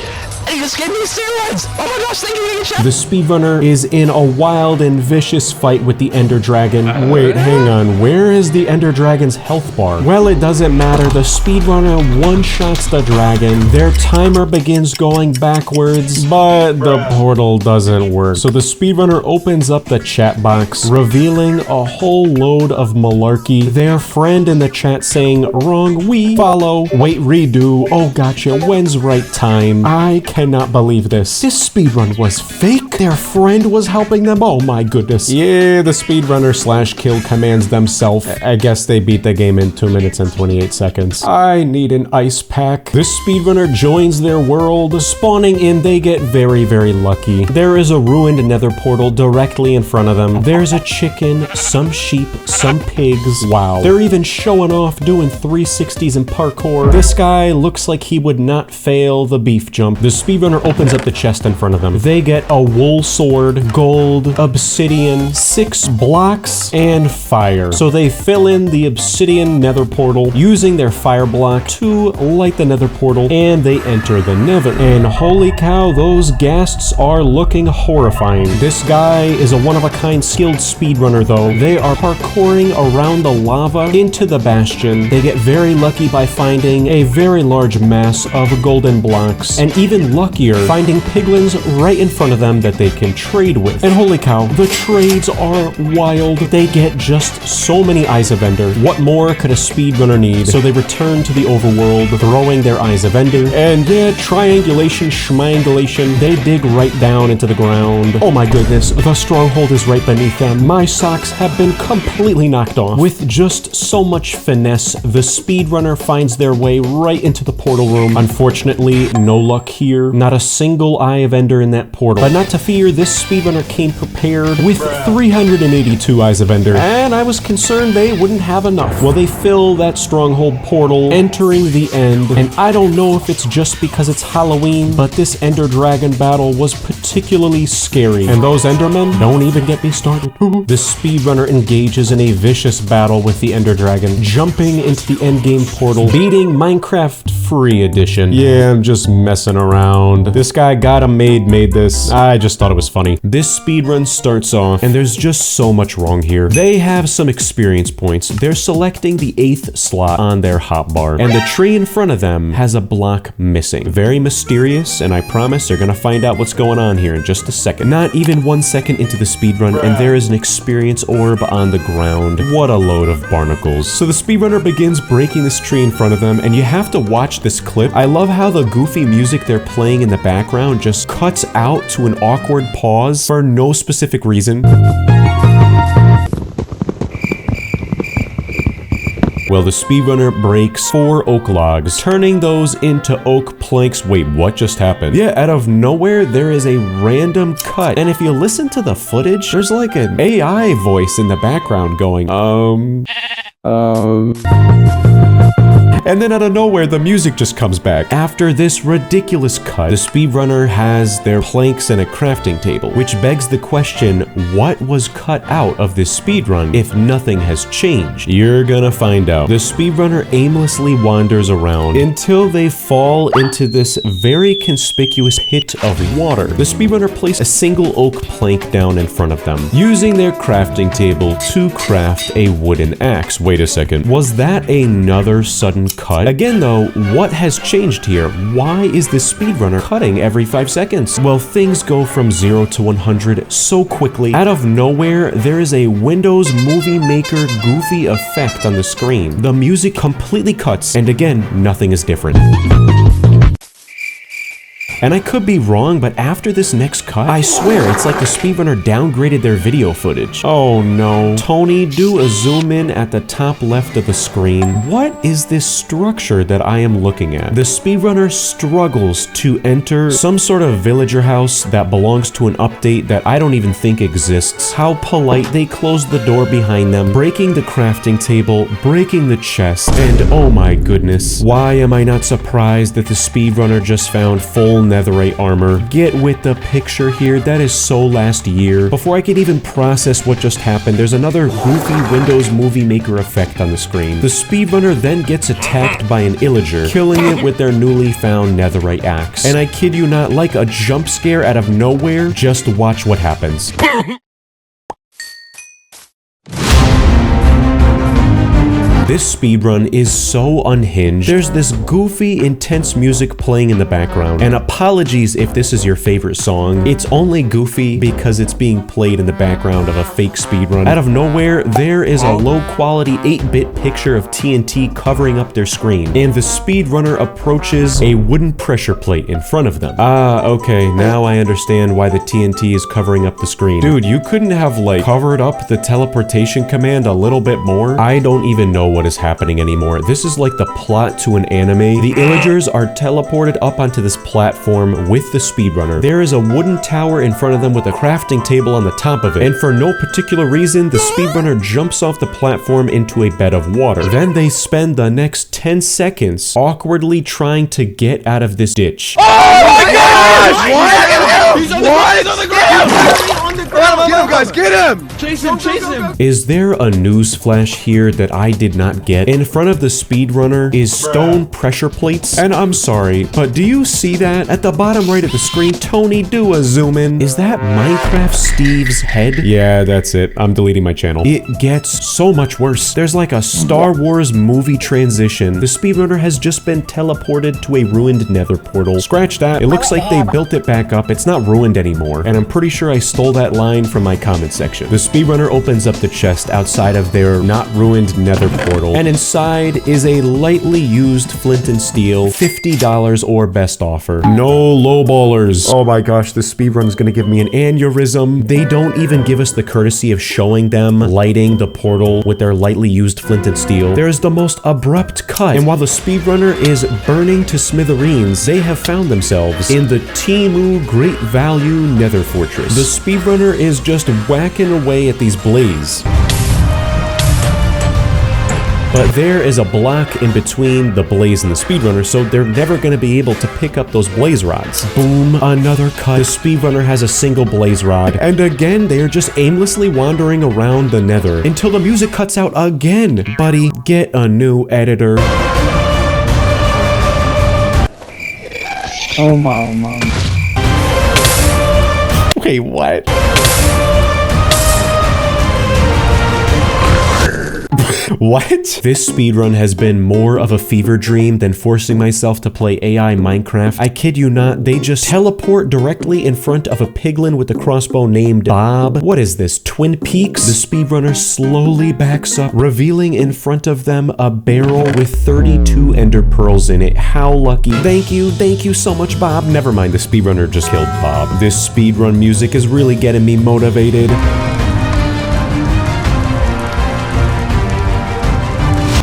He just gave me steroids! Oh my gosh, thank you, Giga Chad! The speedrunner is in a wild and vicious fight with the Ender Dragon. Wait, hang on. Where is the Ender Dragon's health bar? Well, it doesn't matter. The speedrunner one-shots the dragon. Their timer begins going backwards, but the portal doesn't work. So the speedrunner opens up the chat box, revealing a whole load of malarkey. Their friend in the chat saying, wrong, we follow. Wait, redo. Oh, gotcha. When's right time? I cannot believe this. This speedrun was fake? Their friend was helping them? Oh my goodness. Yeah, the speedrunner / kill commands themselves. I guess they beat the game in 2 minutes and 28 seconds. I need an ice pack. This speedrunner joins their world. Spawning in, they get very, very lucky. There is a ruined nether portal directly in front of them. There's a chicken, some sheep, some pigs. Wow. They're even showing off doing 360s and parkour. This guy looks like like he would not fail the beef jump. The speedrunner opens up the chest in front of them. They get a wool sword, gold, obsidian, 6 blocks, and fire. So they fill in the obsidian nether portal using their fire block to light the nether portal, and they enter the nether. And holy cow, those ghasts are looking horrifying. This guy is a one-of-a-kind skilled speedrunner though. They are parkouring around the lava into the bastion. They get very lucky by finding a very large mass of golden blocks, and even luckier finding piglins right in front of them that they can trade with. And holy cow, the trades are wild. They get just so many Eyes of Ender. What more could a speedrunner need? So they return to the overworld, throwing their Eyes of Ender, and yeah, triangulation, schmangulation, they dig right down into the ground. Oh my goodness, the stronghold is right beneath them. My socks have been completely knocked off. With just so much finesse, the speedrunner finds their way right into the portal room. Unfortunately, no luck here. Not a single Eye of Ender in that portal. But not to fear, this speedrunner came prepared with 382 Eyes of Ender, and I was concerned they wouldn't have enough. Well, they fill that stronghold portal, entering the end, and I don't know if it's just because it's Halloween, but this Ender Dragon battle was particularly scary. And those Endermen, don't even get me started. The speedrunner engages in a vicious battle with the Ender Dragon, jumping into the endgame portal, beating Minecraft Free Edition. Yeah, I'm just messing around. This guy got a made this. I just thought it was funny. This speedrun starts off, and there's just so much wrong here. They have some experience points. They're selecting the 8th slot on their hotbar, and the tree in front of them has a block missing. Very mysterious, and I promise you're gonna find out what's going on here in just a second. Not even 1 second into the speedrun, and there is an experience orb on the ground. What a load of barnacles. So the speedrunner begins breaking this tree in front of them, and you have to watch this clip. I love how the goofy music they're playing in the background just cuts out to an awkward pause for no specific reason. Well, the speedrunner breaks 4 oak logs, turning those into oak planks. Wait, what just happened? Yeah, out of nowhere, there is a random cut. And if you listen to the footage, there's like an AI voice in the background going, And then out of nowhere, the music just comes back. After this ridiculous cut, the speedrunner has their planks and a crafting table, which begs the question, what was cut out of this speedrun if nothing has changed? You're gonna find out. The speedrunner aimlessly wanders around until they fall into this very conspicuous pit of water. The speedrunner placed a single oak plank down in front of them, using their crafting table to craft a wooden axe. Wait a second, was that another sudden cut? Again though, what has changed here? Why is this speedrunner cutting every 5 seconds? Well, things go from 0 to 100 so quickly. Out of nowhere, there is a Windows Movie Maker goofy effect on the screen. The music completely cuts, and again, nothing is different. And I could be wrong, but after this next cut, I swear it's like the speedrunner downgraded their video footage. Oh no. Tony, do a zoom in at the top left of the screen. What is this structure that I am looking at? The speedrunner struggles to enter some sort of villager house that belongs to an update that I don't even think exists. How polite. They close the door behind them, breaking the crafting table, breaking the chest, and oh my goodness. Why am I not surprised that the speedrunner just found full netherite armor? Get with the picture here. That is so last year. Before I could even process what just happened, there's another goofy Windows Movie Maker effect on the screen. The speedrunner then gets attacked by an illager, killing it with their newly found netherite axe. And I kid you not, like a jump scare out of nowhere, just watch what happens. This speedrun is so unhinged. There's this goofy, intense music playing in the background. And apologies if this is your favorite song. It's only goofy because it's being played in the background of a fake speedrun. Out of nowhere, there is a low-quality 8-bit picture of TNT covering up their screen. And the speedrunner approaches a wooden pressure plate in front of them. Ah, okay, now I understand why the TNT is covering up the screen. Dude, you couldn't have, like, covered up the teleportation command a little bit more? I don't even know what is happening anymore. This is like the plot to an anime. The illagers are teleported up onto this platform with the speedrunner. There is a wooden tower in front of them with a crafting table on the top of it. And for no particular reason, the speedrunner jumps off the platform into a bed of water. Then they spend the next 10 seconds awkwardly trying to get out of this ditch. Oh my gosh! What? He's on the ground! He's on the ground! Get him, guys! Get him! Chase him! Chase him! Is there a news flash here that I did not get? In front of the speedrunner is stone pressure plates. And I'm sorry, but do you see that? At the bottom right of the screen, Tony, do a zoom in. Is that Minecraft Steve's head? Yeah, that's it. I'm deleting my channel. It gets so much worse. There's like a Star Wars movie transition. The speedrunner has just been teleported to a ruined nether portal. Scratch that. It looks like they built it back up. It's not ruined anymore. And I'm pretty sure I stole that line from my comment section. The speedrunner opens up the chest outside of their not ruined nether portal. And inside is a lightly used flint and steel, $50 or best offer. No lowballers. Oh my gosh, the speedrun is gonna give me an aneurysm. They don't even give us the courtesy of showing them lighting the portal with their lightly used flint and steel. There's the most abrupt cut. And while the speedrunner is burning to smithereens, they have found themselves in the Temu Great Value Nether Fortress. The speedrunner is just whacking away at these blaze. But there is a block in between the blaze and the speedrunner, so they're never going to be able to pick up those blaze rods. Boom, another cut. The speedrunner has a single blaze rod. And again, they are just aimlessly wandering around the nether until the music cuts out again. Buddy, get a new editor. Oh my mom. Wait, what? What? This speedrun has been more of a fever dream than forcing myself to play AI Minecraft. I kid you not, they just teleport directly in front of a piglin with a crossbow named Bob. What is this, Twin Peaks? The speedrunner slowly backs up, revealing in front of them a barrel with 32 ender pearls in it. How lucky. Thank you so much, Bob. Never mind, the speedrunner just killed Bob. This speedrun music is really getting me motivated.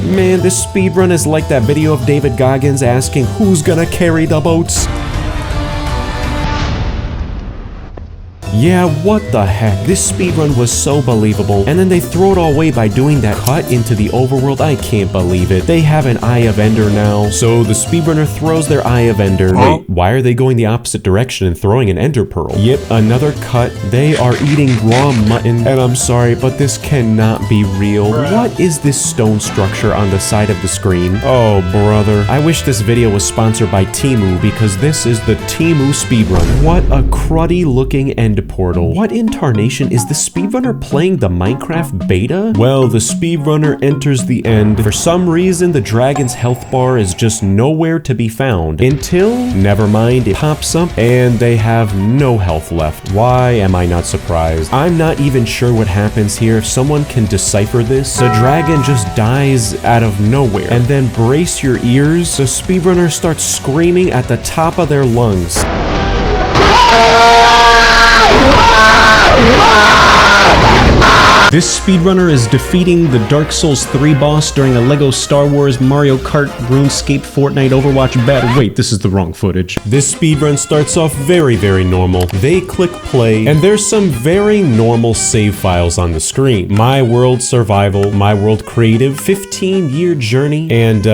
Man, this speedrun is like that video of David Goggins asking who's gonna carry the boats. Yeah, what the heck? This speedrun was so believable. And then they throw it all away by doing that cut into the overworld. I can't believe it. They have an Eye of Ender now. So the speedrunner throws their Eye of Ender. Wait, why are they going the opposite direction and throwing an Ender Pearl? Yet another cut. They are eating raw mutton. And I'm sorry, but this cannot be real. What is this stone structure on the side of the screen? Oh, brother. I wish this video was sponsored by Temu because this is the Temu speedrun. What a cruddy looking end portal. What in tarnation is the speedrunner playing the Minecraft beta? Well, the speedrunner enters the end. For some reason, the dragon's health bar is just nowhere to be found until, never mind, it pops up and they have no health left. Why am I not surprised? I'm not even sure what happens here. If someone can decipher this, the dragon just dies out of nowhere. And then brace your ears, the speedrunner starts screaming at the top of their lungs. This speedrunner is defeating the Dark Souls 3 boss during a LEGO Star Wars, Mario Kart, RuneScape, Fortnite, Overwatch battle. Wait, this is the wrong footage. This speedrun starts off very, very normal. They click play, and there's some very normal save files on the screen. My World Survival, My World Creative, 15-year journey, and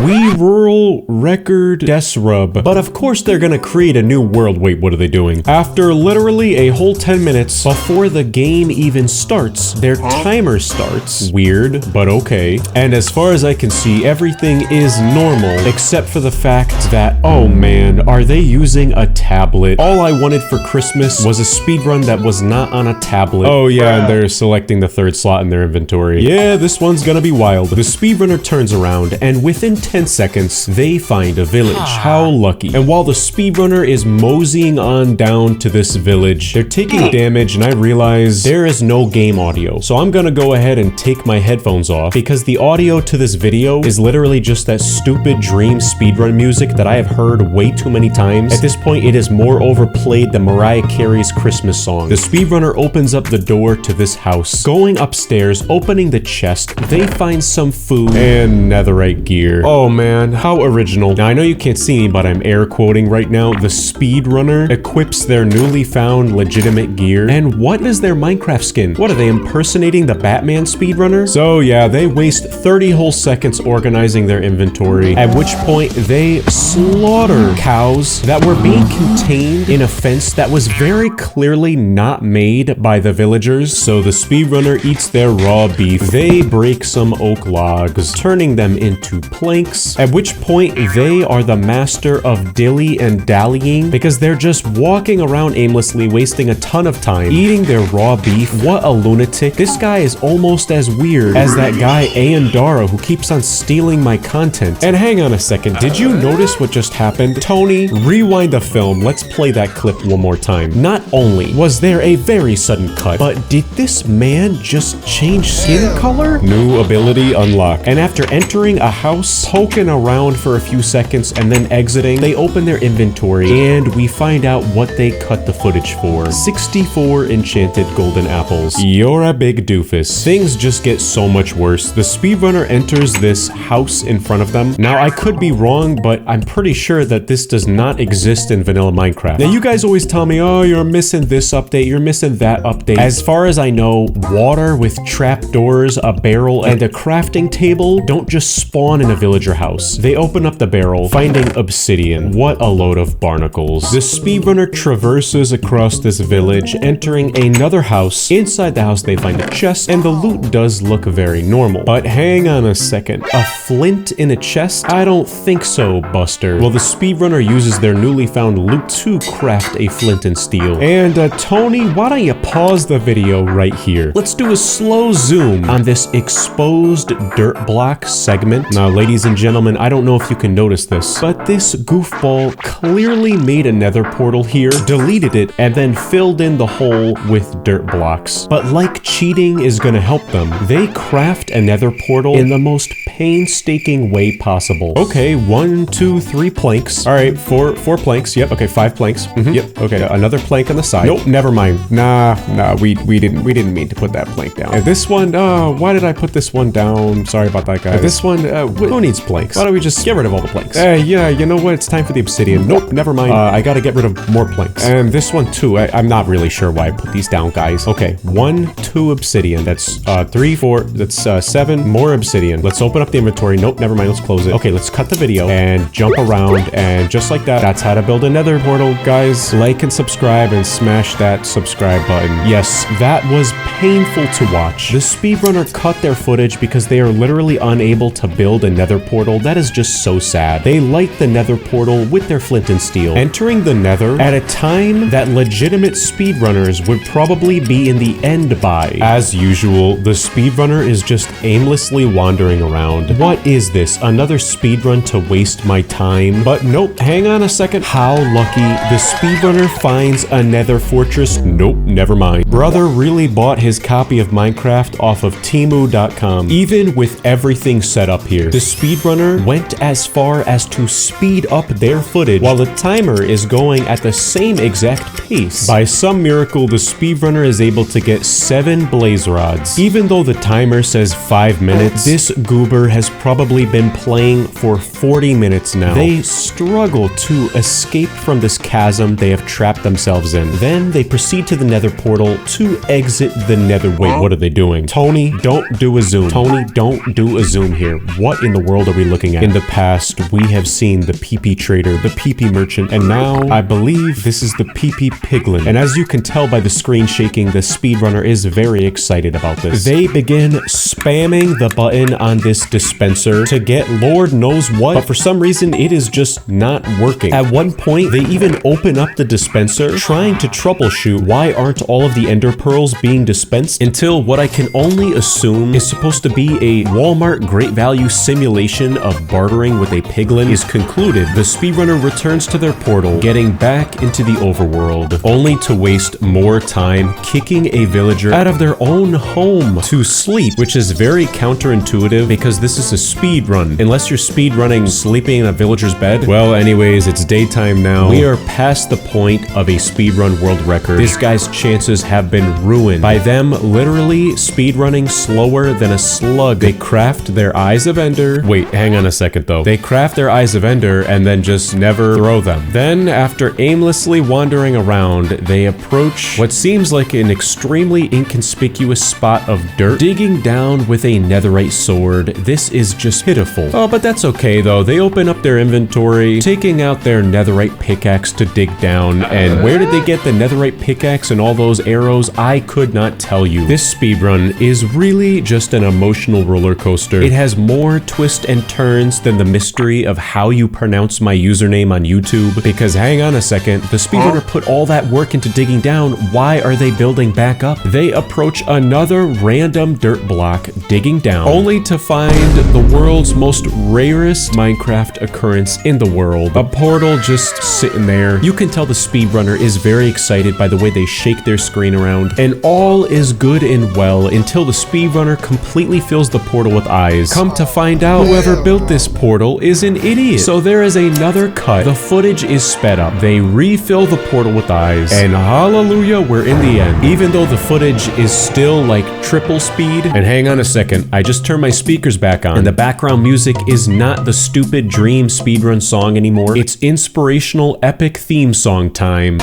We Rural Record Desrub. But of course they're gonna create a new world. Wait, what are they doing? After literally a whole 10 minutes before the game even starts, their timer starts. Weird, but okay. And as far as I can see, everything is normal, except for the fact that, oh man, are they using a tablet? All I wanted for Christmas was a speedrun that was not on a tablet. Oh yeah, and they're selecting the third slot in their inventory. Yeah, this one's gonna be wild. The speedrunner turns around, and within 10 seconds, they find a village. How lucky. And while the speedrunner is moseying on down to this village, they're taking damage, and I realize there is no game audio audio. So I'm gonna go ahead and take my headphones off because the audio to this video is literally just that stupid dream speedrun music that I have heard way too many times. At this point, it is more overplayed than Mariah Carey's Christmas song. The speedrunner opens up the door to this house. Going upstairs, opening the chest, they find some food and netherite gear. Oh man, how original. Now I know you can't see me, but I'm air quoting right now. The speedrunner equips their newly found legitimate gear. And what is their Minecraft skin? What are they, impersonating the Batman speedrunner? So yeah, they waste 30 whole seconds organizing their inventory, at which point they slaughter cows that were being contained in a fence that was very clearly not made by the villagers. So the speedrunner eats their raw beef. They break some oak logs, turning them into planks, at which point they are the master of dilly and dallying because they're just walking around aimlessly, wasting a ton of time eating their raw beef. What a lunatic. This guy is almost as weird as that guy Ayundaru who keeps on stealing my content. And hang on a second, did you notice what just happened? Tony, rewind the film. Let's play that clip one more time. Not only was there a very sudden cut, but did this man just change skin color? New ability unlocked. And after entering a house, poking around for a few seconds, and then exiting, they open their inventory and we find out what they cut the footage for. 64 enchanted golden apples. You're a big doofus. Things just get so much worse. The speedrunner enters this house in front of them. Now, I could be wrong, but I'm pretty sure that this does not exist in vanilla Minecraft. Now, you guys always tell me, oh, you're missing this update, you're missing that update. As far as I know, water with trapdoors, a barrel, and a crafting table don't just spawn in a villager house. They open up the barrel, finding obsidian. What a load of barnacles. The speedrunner traverses across this village, entering another house. Inside the house, they find a chest, and the loot does look very normal. But hang on a second. A flint in a chest? I don't think so, Buster. Well, the speedrunner uses their newly found loot to craft a flint and steel. And Tony, why don't you pause the video right here? Let's do a slow zoom on this exposed dirt block segment. Now, ladies and gentlemen, I don't know if you can notice this, but this goofball clearly made a nether portal here, deleted it, and then filled in the hole with dirt blocks. But like cheating is gonna help them, they craft a nether portal in the most painstaking way possible. Okay, 1, 2, 3 planks. All right, four planks. Yep. Okay, 5 planks. Yep. Okay, another plank on the side. Nope, never mind. Nah, we didn't mean to put that plank down. And this one, why did I put this one down? Sorry about that, guys. This one, who needs planks? Why don't we just get rid of all the planks? Yeah, you know what? It's time for the obsidian. Nope, never mind. I gotta get rid of more planks. And this one too. I'm not really sure why I put these down, guys. Okay, 1, 2 obsidian. That's 3, 4. That's 7 more obsidian. Let's open up the inventory. Nope, never mind. Let's close it. Okay, let's cut the video and jump around, and just like that, that's how to build a nether portal, guys. Like and subscribe and smash that subscribe button. Yes, that was painful to watch. The speedrunner cut their footage because they are literally unable to build a nether portal. That is just so sad. They light the nether portal with their flint and steel, entering the nether at a time that legitimate speedrunners would probably be in the end by. As usual, the speedrunner is just aimlessly wandering around. What is this? Another speedrun to waste my time? But nope, hang on a second. How lucky. The speedrunner finds a nether fortress. Nope, never mind. Brother really bought his copy of Minecraft off of Temu.com. Even with everything set up here, the speedrunner went as far as to speed up their footage while the timer is going at the same exact pace. By some miracle, the speedrunner is able to get 7 blaze rods. Even though the timer says 5 minutes, this goober has probably been playing for 40 minutes now. They struggle to escape from this chasm they have trapped themselves in. Then they proceed to the nether portal to exit the nether. Wait, what are they doing? Tony, don't do a zoom. Tony, don't do a zoom here. What in the world are we looking at? In the past, we have seen the PP trader, the PP merchant, and now I believe this is the PP piglin. And as you can tell by the screen shaking, the speedrunner is very excited about this. They begin spamming the button on this dispenser to get Lord knows what, but for some reason it is just not working. At one point, they even open up the dispenser, trying to troubleshoot why aren't all of the ender pearls being dispensed, until what I can only assume is supposed to be a Walmart Great Value simulation of bartering with a piglin is concluded. The speedrunner returns to their portal, getting back into the overworld, only to waste more time kicking a villager out of have their own home to sleep, which is very counterintuitive because this is a speed run. Unless you're speed running sleeping in a villager's bed. Well, anyways, it's daytime now. We are past the point of a speed run world record. This guy's chances have been ruined by them literally speed running slower than a slug. They craft their Eyes of Ender. Wait, hang on a second though. They craft their Eyes of Ender and then just never throw them. Then, after aimlessly wandering around, they approach what seems like an extremely inconspicuous spot of dirt, digging down with a netherite sword. This is just pitiful. Oh, but that's okay though. They open up their inventory, taking out their netherite pickaxe to dig down. And where did they get the netherite pickaxe and all those arrows? I could not tell you. This speedrun is really just an emotional roller coaster. It has more twists and turns than the mystery of how you pronounce my username on YouTube. Because hang on a second, the speedrunner put all that work into digging down. Why are they building back up? They approach another random dirt block, digging down, only to find the world's most rarest Minecraft occurrence in the world. A portal just sitting there. You can tell the speedrunner is very excited by the way they shake their screen around, and all is good and well until the speedrunner completely fills the portal with eyes. Come to find out, whoever built this portal is an idiot. So there is another cut. The footage is sped up. They refill the portal with eyes, and hallelujah, we're in the end. Even though the footage is still like triple speed. And hang on a second, I just turned my speakers back on, and the background music is not the stupid dream speedrun song anymore. It's inspirational epic theme song time.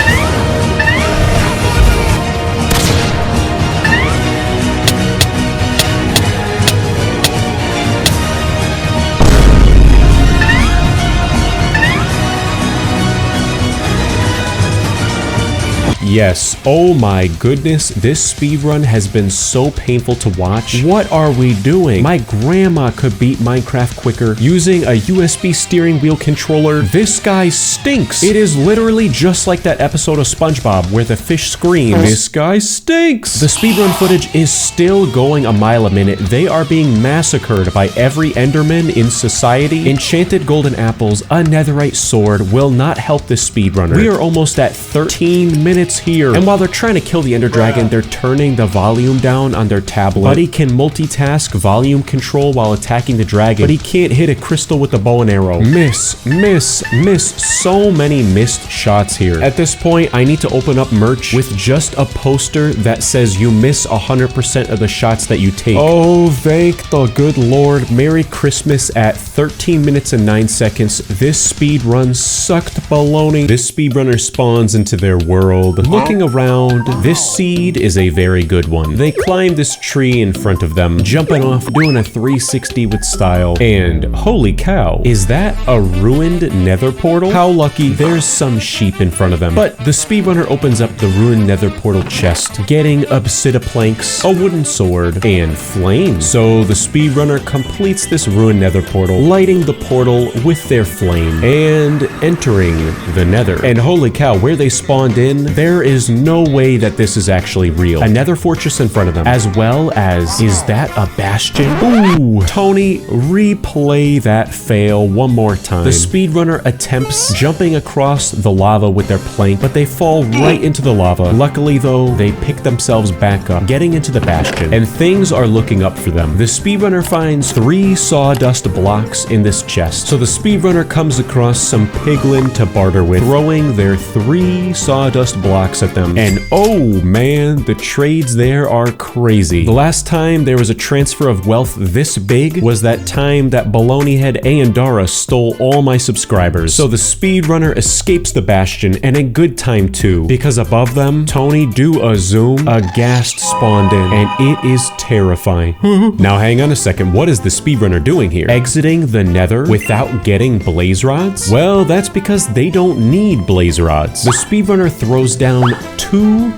Yes, oh my goodness, this speedrun has been so painful to watch. What are we doing? My grandma could beat Minecraft quicker using a USB steering wheel controller. This guy stinks. It is literally just like that episode of SpongeBob where the fish screams, "This guy stinks." The speedrun footage is still going a mile a minute. They are being massacred by every Enderman in society. Enchanted golden apples, a netherite sword will not help this speedrunner. We are almost at 13 minutes here. And while they're trying to kill the Ender Dragon, they're turning the volume down on their tablet. Buddy can multitask volume control while attacking the dragon, but he can't hit a crystal with the bow and arrow. Miss, miss, miss. So many missed shots here. At this point, I need to open up merch with just a poster that says you miss 100% of the shots that you take. Oh, thank the good Lord. Merry Christmas at 13 minutes and 9 seconds. This speed run sucked baloney. This speedrunner spawns into their world. Looking around, this seed is a very good one. They climb this tree in front of them, jumping off, doing a 360 with style. And holy cow, is that a ruined nether portal? How lucky, there's some sheep in front of them. But the speedrunner opens up the ruined nether portal chest, getting obsidian planks, a wooden sword, and flames. So the speedrunner completes this ruined nether portal, lighting the portal with their flame, and entering the nether. And holy cow, where they spawned in, there is no way that this is actually real. A nether fortress in front of them, as well as, is that a bastion? Ooh, Tony, replay that fail one more time. The speedrunner attempts jumping across the lava with their plank, but they fall right into the lava. Luckily though, they pick themselves back up, getting into the bastion, and things are looking up for them. The speedrunner finds 3 sawdust blocks in this chest, so the speedrunner comes across some piglin to barter with, throwing their 3 sawdust blocks at them. And oh man, the trades there are crazy. The last time there was a transfer of wealth this big was that time that baloney head Ayundaru stole all my subscribers. So the speedrunner escapes the bastion, and in good time too, because above them, Tony, do a zoom, a ghast spawned in, and it is terrifying. Now hang on a second, what is the speedrunner doing here? Exiting the nether without getting blaze rods? Well, that's because they don't need blaze rods. The speedrunner throws down 2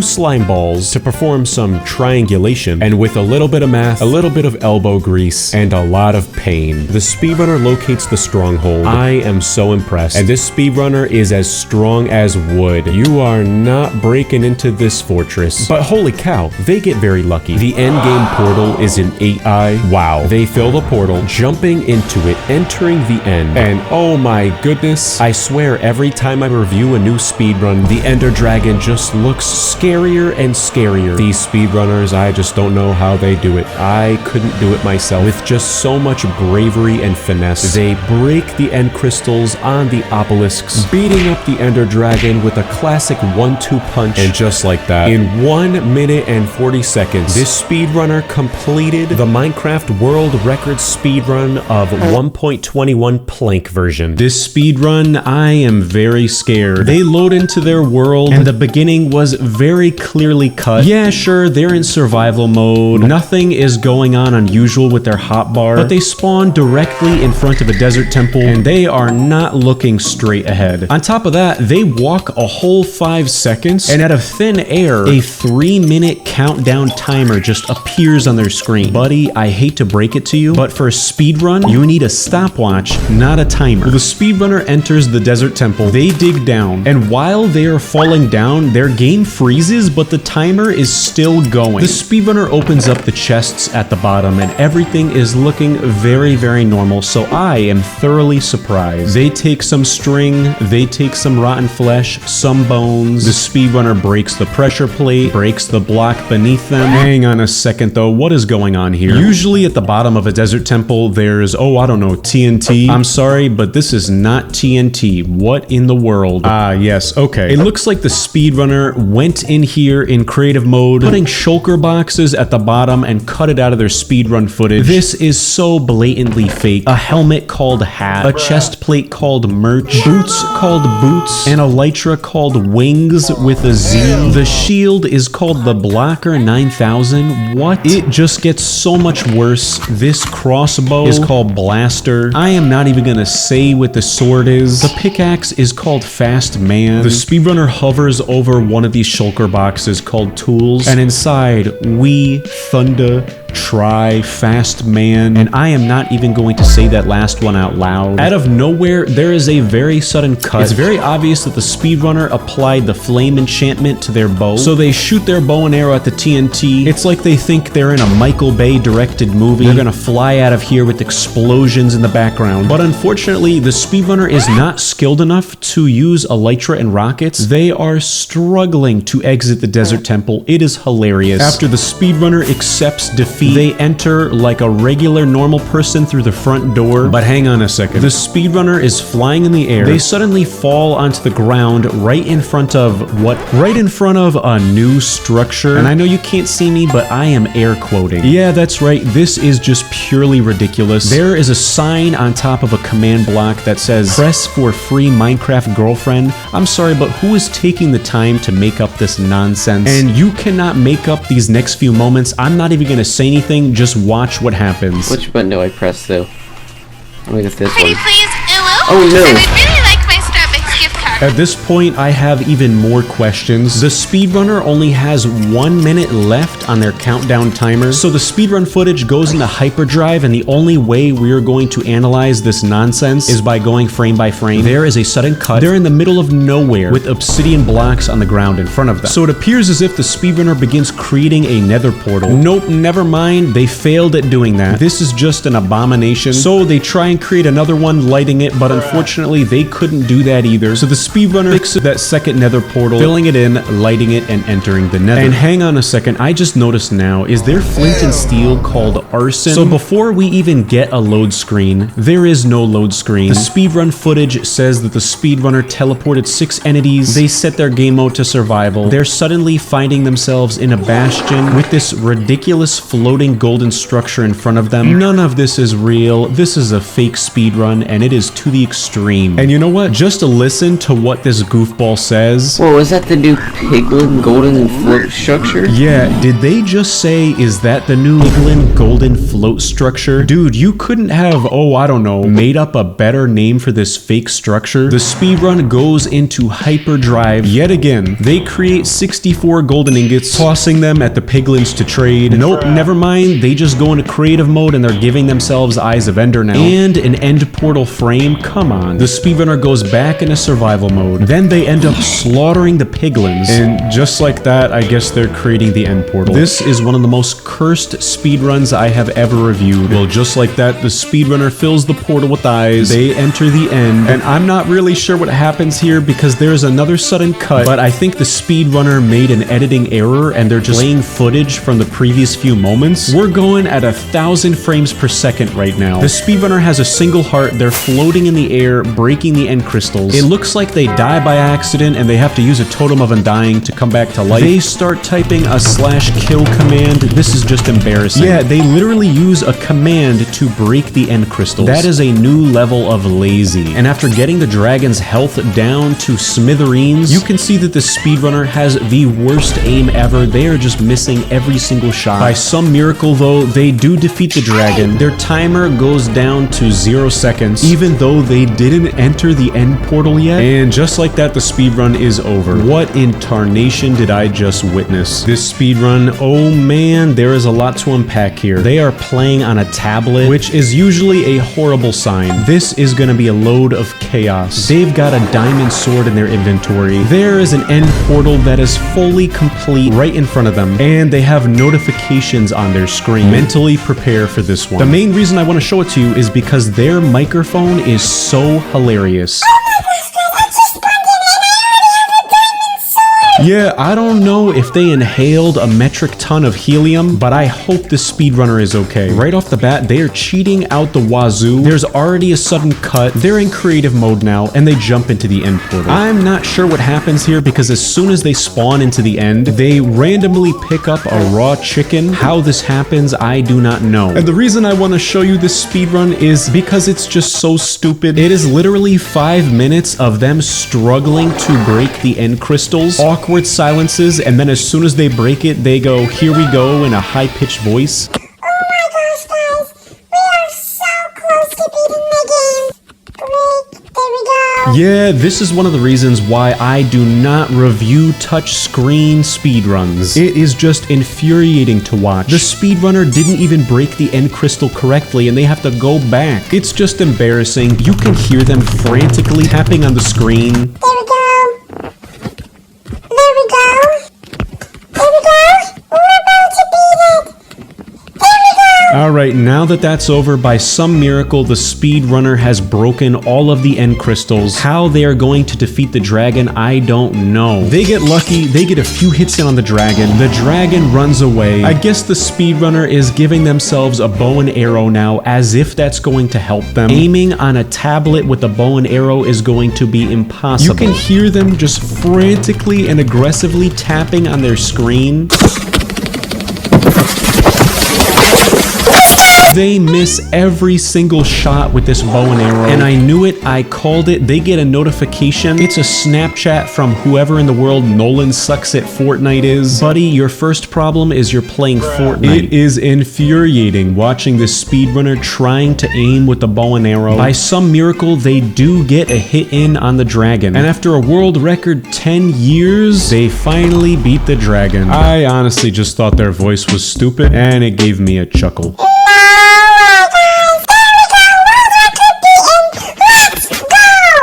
slime balls to perform some triangulation, and with a little bit of math, a little bit of elbow grease, and a lot of pain, the speedrunner locates the stronghold. I am so impressed, and this speedrunner is as strong as wood. You are not breaking into this fortress. But holy cow, they get very lucky. The endgame portal is an 8-eye. Wow, they fill the portal, jumping into it, entering the end, and oh my goodness, I swear every time I review a new speedrun, the the Ender Dragon just looks scarier and scarier. These speedrunners, I just don't know how they do it. I couldn't do it myself. With just so much bravery and finesse, they break the end crystals on the obelisks, beating up the Ender Dragon with a classic 1-2 punch. And just like that, in 1 minute and 40 seconds, this speedrunner completed the Minecraft World Record speedrun of 1.21 plank version. This speedrun, I am very scared. They load into their world, and the beginning was very clearly cut. Yeah, sure, they're in survival mode. Nothing is going on unusual with their hotbar, but they spawn directly in front of a desert temple, and they are not looking straight ahead. On top of that, they walk a whole 5 seconds, and out of thin air, a 3-minute countdown timer just appears on their screen. Buddy, I hate to break it to you, but for a speedrun, you need a stopwatch, not a timer. Well, the speedrunner enters the desert temple, they dig down, and while they are falling down, their game freezes, but the timer is still going. The speedrunner opens up the chests at the bottom, and everything is looking very, very normal, so I am thoroughly surprised. They take some string, they take some rotten flesh, some bones. The speedrunner breaks the pressure plate, breaks the block beneath them. Hang on a second though, what is going on here? Usually at the bottom of a desert temple, there's, oh, I don't know, TNT. I'm sorry, but this is not TNT. What in the world? Ah, yes, okay. It looks like the speedrunner went in here in creative mode, putting shulker boxes at the bottom and cut it out of their speedrun footage. This is so blatantly fake. A helmet called hat, a chest plate called merch, boots called boots, and a elytra called wings with a Z. The shield is called the Blocker 9000. What? It just gets so much worse. This crossbow is called Blaster. I am not even gonna say what the sword is. The pickaxe is called Fast Man. The speedrunner hovers over one of these shulker boxes called Tools, and inside, we thunder try Fast Man, and I am not even going to say that last one out loud. Out of nowhere, there is a very sudden cut. It's very obvious that the speedrunner applied the flame enchantment to their bow, so they shoot their bow and arrow at the TNT. It's like they think they're in a Michael Bay directed movie. They're gonna fly out of here with explosions in the background. But unfortunately, the speedrunner is not skilled enough to use elytra and rockets. They are struggling to exit the desert temple. It is hilarious. After the speedrunner accepts defeat, they enter like a regular normal person through the front door. But hang on a second. The speedrunner is flying in the air. They suddenly fall onto the ground right in front of what? Right in front of a new structure. And I know you can't see me, but I am air quoting. Yeah, that's right. This is just purely ridiculous. There is a sign on top of a command block that says, "Press for free Minecraft girlfriend." I'm sorry, but who is taking the time to make up this nonsense? And you cannot make up these next few moments. I'm not even gonna say anything, just watch what happens. Which button do I press though? I think it's this Pretty one. please, Ulu? Oh no! I would really like my Starbucks gift card. At this point, I have even more questions. The speedrunner only has 1 minute left on their countdown timer, so the speedrun footage goes into hyperdrive, and the only way we're going to analyze this nonsense is by going frame by frame. There is a sudden cut. They're in the middle of nowhere with obsidian blocks on the ground in front of them. So it appears as if the speedrunner begins creating a nether portal. Nope, never mind. They failed at doing that. This is just an abomination. So they try and create another one, lighting it, but unfortunately they couldn't do that either. So the speedrunner fixes that second nether portal, filling it in, lighting it, and entering the nether. And hang on a second, I just noticed now, is there flint and steel called arson? So before we even get a load screen, there is no load screen. The speedrun footage says that the speedrunner teleported 6 entities. They set their game mode to survival. They're suddenly finding themselves in a bastion with this ridiculous floating golden structure in front of them. None of this is real. This is a fake speedrun, and it is to the extreme. And you know what? Just to listen to what this goofball says. Whoa, is that the new Piglin Golden Float structure? Yeah, did they just say, is that the new Piglin Golden Float structure? Dude, you couldn't have, oh, I don't know, made up a better name for this fake structure? The speedrun goes into hyperdrive yet again. They create 64 golden ingots, tossing them at the piglins to trade. Nope, never mind. They just go into creative mode and they're giving themselves Eyes of Ender now. And an end portal frame? Come on. The speedrunner goes back into survival survival mode. Then they end up slaughtering the piglins, and just like that, I guess they're creating the end portal. This is one of the most cursed speedruns I have ever reviewed. Well, just like that, the speedrunner fills the portal with eyes, they enter the end, and I'm not really sure what happens here because there's another sudden cut, but I think the speedrunner made an editing error and they're just playing footage from the previous few moments. We're going at 1,000 frames per second right now. The speedrunner has a single heart, they're floating in the air, breaking the end crystals. It looks like they die by accident and they have to use a totem of undying to come back to life. They start typing a /kill command. This is just embarrassing. Yeah, they literally use a command to break the end crystals. That is a new level of lazy. And after getting the dragon's health down to smithereens, you can see that the speedrunner has the worst aim ever. They are just missing every single shot. By some miracle though, they do defeat the dragon. Their timer goes down to 0 seconds, even though they didn't enter the end portal yet. And just like that, the speedrun is over. What in tarnation did I just witness? This speedrun, oh man, there is a lot to unpack here. They are playing on a tablet, which is usually a horrible sign. This is gonna be a load of chaos. They've got a diamond sword in their inventory. There is an end portal that is fully complete right in front of them, and they have notifications on their screen. Mentally prepare for this one. The main reason I want to show it to you is because their microphone is so hilarious. Yeah, I don't know if they inhaled a metric ton of helium, but I hope the speedrunner is okay. Right off the bat, they are cheating out the wazoo. There's already a sudden cut. They're in creative mode now, and they jump into the end portal. I'm not sure what happens here because as soon as they spawn into the end, they randomly pick up a raw chicken. How this happens, I do not know. And the reason I want to show you this speedrun is because it's just so stupid. It is literally 5 minutes of them struggling to break the end crystals. Awkward silences, and then as soon as they break it, they go, "Here we go," in a high-pitched voice. Oh my gosh, guys! We are so close to beating the game! Great, there we go! Yeah, this is one of the reasons why I do not review touchscreen speedruns. It is just infuriating to watch. The speedrunner didn't even break the end crystal correctly, and they have to go back. It's just embarrassing. You can hear them frantically tapping on the screen. There we go! There we go! There we go! We're about to beat it! There we go! Alright, now that that's over, by some miracle, the speedrunner has broken all of the end crystals. How they are going to defeat the dragon, I don't know. They get lucky, they get a few hits in on the dragon runs away. I guess the speedrunner is giving themselves a bow and arrow now, as if that's going to help them. Aiming on a tablet with a bow and arrow is going to be impossible. You can hear them just frantically and aggressively tapping on their screen. They miss every single shot with this bow and arrow, and I knew it, I called it. They get a notification. It's a Snapchat from whoever in the world Nolan sucks at Fortnite is. Buddy, your first problem is you're playing Fortnite. It is infuriating watching this speedrunner trying to aim with the bow and arrow. By some miracle, they do get a hit in on the dragon, and after a world record 10 years, they finally beat the dragon. I honestly just thought their voice was stupid, and it gave me a chuckle.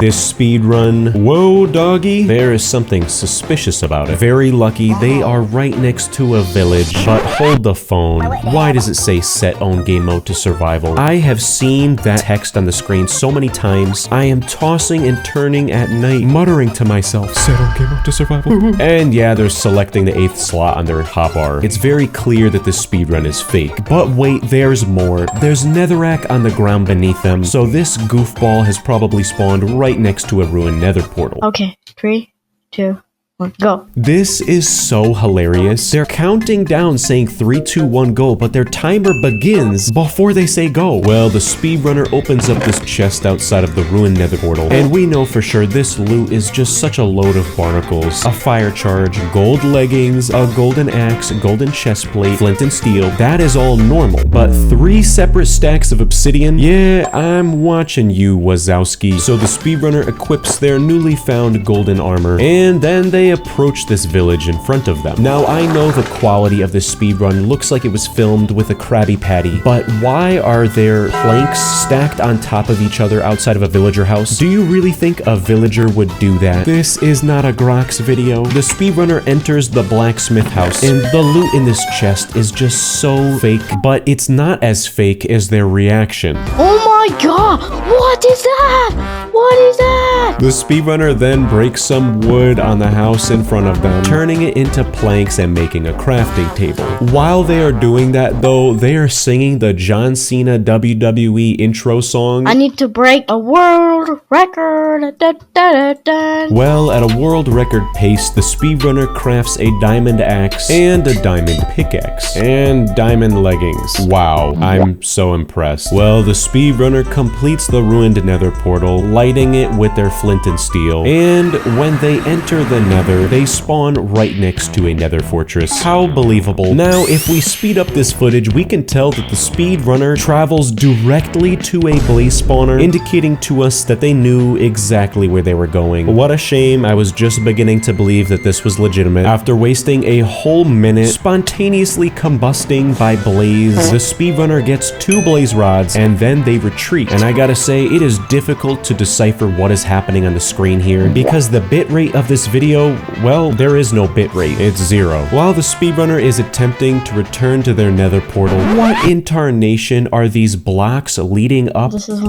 This speedrun, whoa doggy, there is something suspicious about it. Very lucky, they are right next to a village, but hold the phone. Why does it say set own game mode to survival? I have seen that text on the screen so many times. I am tossing and turning at night, muttering to myself, set own game mode to survival. And yeah, they're selecting the 8th slot on their hotbar. It's very clear that this speedrun is fake. But wait, there's more. There's netherrack on the ground beneath them, so this goofball has probably spawned right next to a ruined nether portal. Okay, 3, 2, 1, go. This is so hilarious. They're counting down saying 3, 2, 1, go, but their timer begins before they say go. Well, the speedrunner opens up this chest outside of the ruined nether portal, and we know for sure this loot is just such a load of barnacles. A fire charge, gold leggings, a golden axe, golden chest plate, flint and steel. That is all normal, but 3 separate stacks of obsidian? Yeah, I'm watching you, Wazowski. So the speedrunner equips their newly found golden armor, and then they they approach this village in front of them. Now, I know the quality of this speedrun looks like it was filmed with a Krabby Patty, but why are there planks stacked on top of each other outside of a villager house? Do you really think a villager would do that? This is not a Grox video. The speedrunner enters the blacksmith house, and the loot in this chest is just so fake, but it's not as fake as their reaction. Oh my god! What is that? What is that? The speedrunner then breaks some wood on the house in front of them, turning it into planks and making a crafting table. While they are doing that though, they are singing the John Cena WWE intro song. I need to break a world record. Da, da, da, da. Well, at a world record pace, the speedrunner crafts a diamond axe and a diamond pickaxe and diamond leggings. Wow, I'm so impressed. Well, the speedrunner completes the ruined nether portal, lighting it with their flint and steel, and when they enter the nether, they spawn right next to a nether fortress. How believable. Now, if we speed up this footage, we can tell that the speedrunner travels directly to a blaze spawner, indicating to us that they knew exactly where they were going. What a shame. I was just beginning to believe that this was legitimate. After wasting a whole minute spontaneously combusting by blaze, the speedrunner gets 2 blaze rods and then they retreat. And I gotta say, it is difficult to decipher what is happening on the screen here because the bitrate of this video, well, there is no bitrate. It's 0. While the speedrunner is attempting to return to their nether portal, what in tarnation are these blocks leading up? This is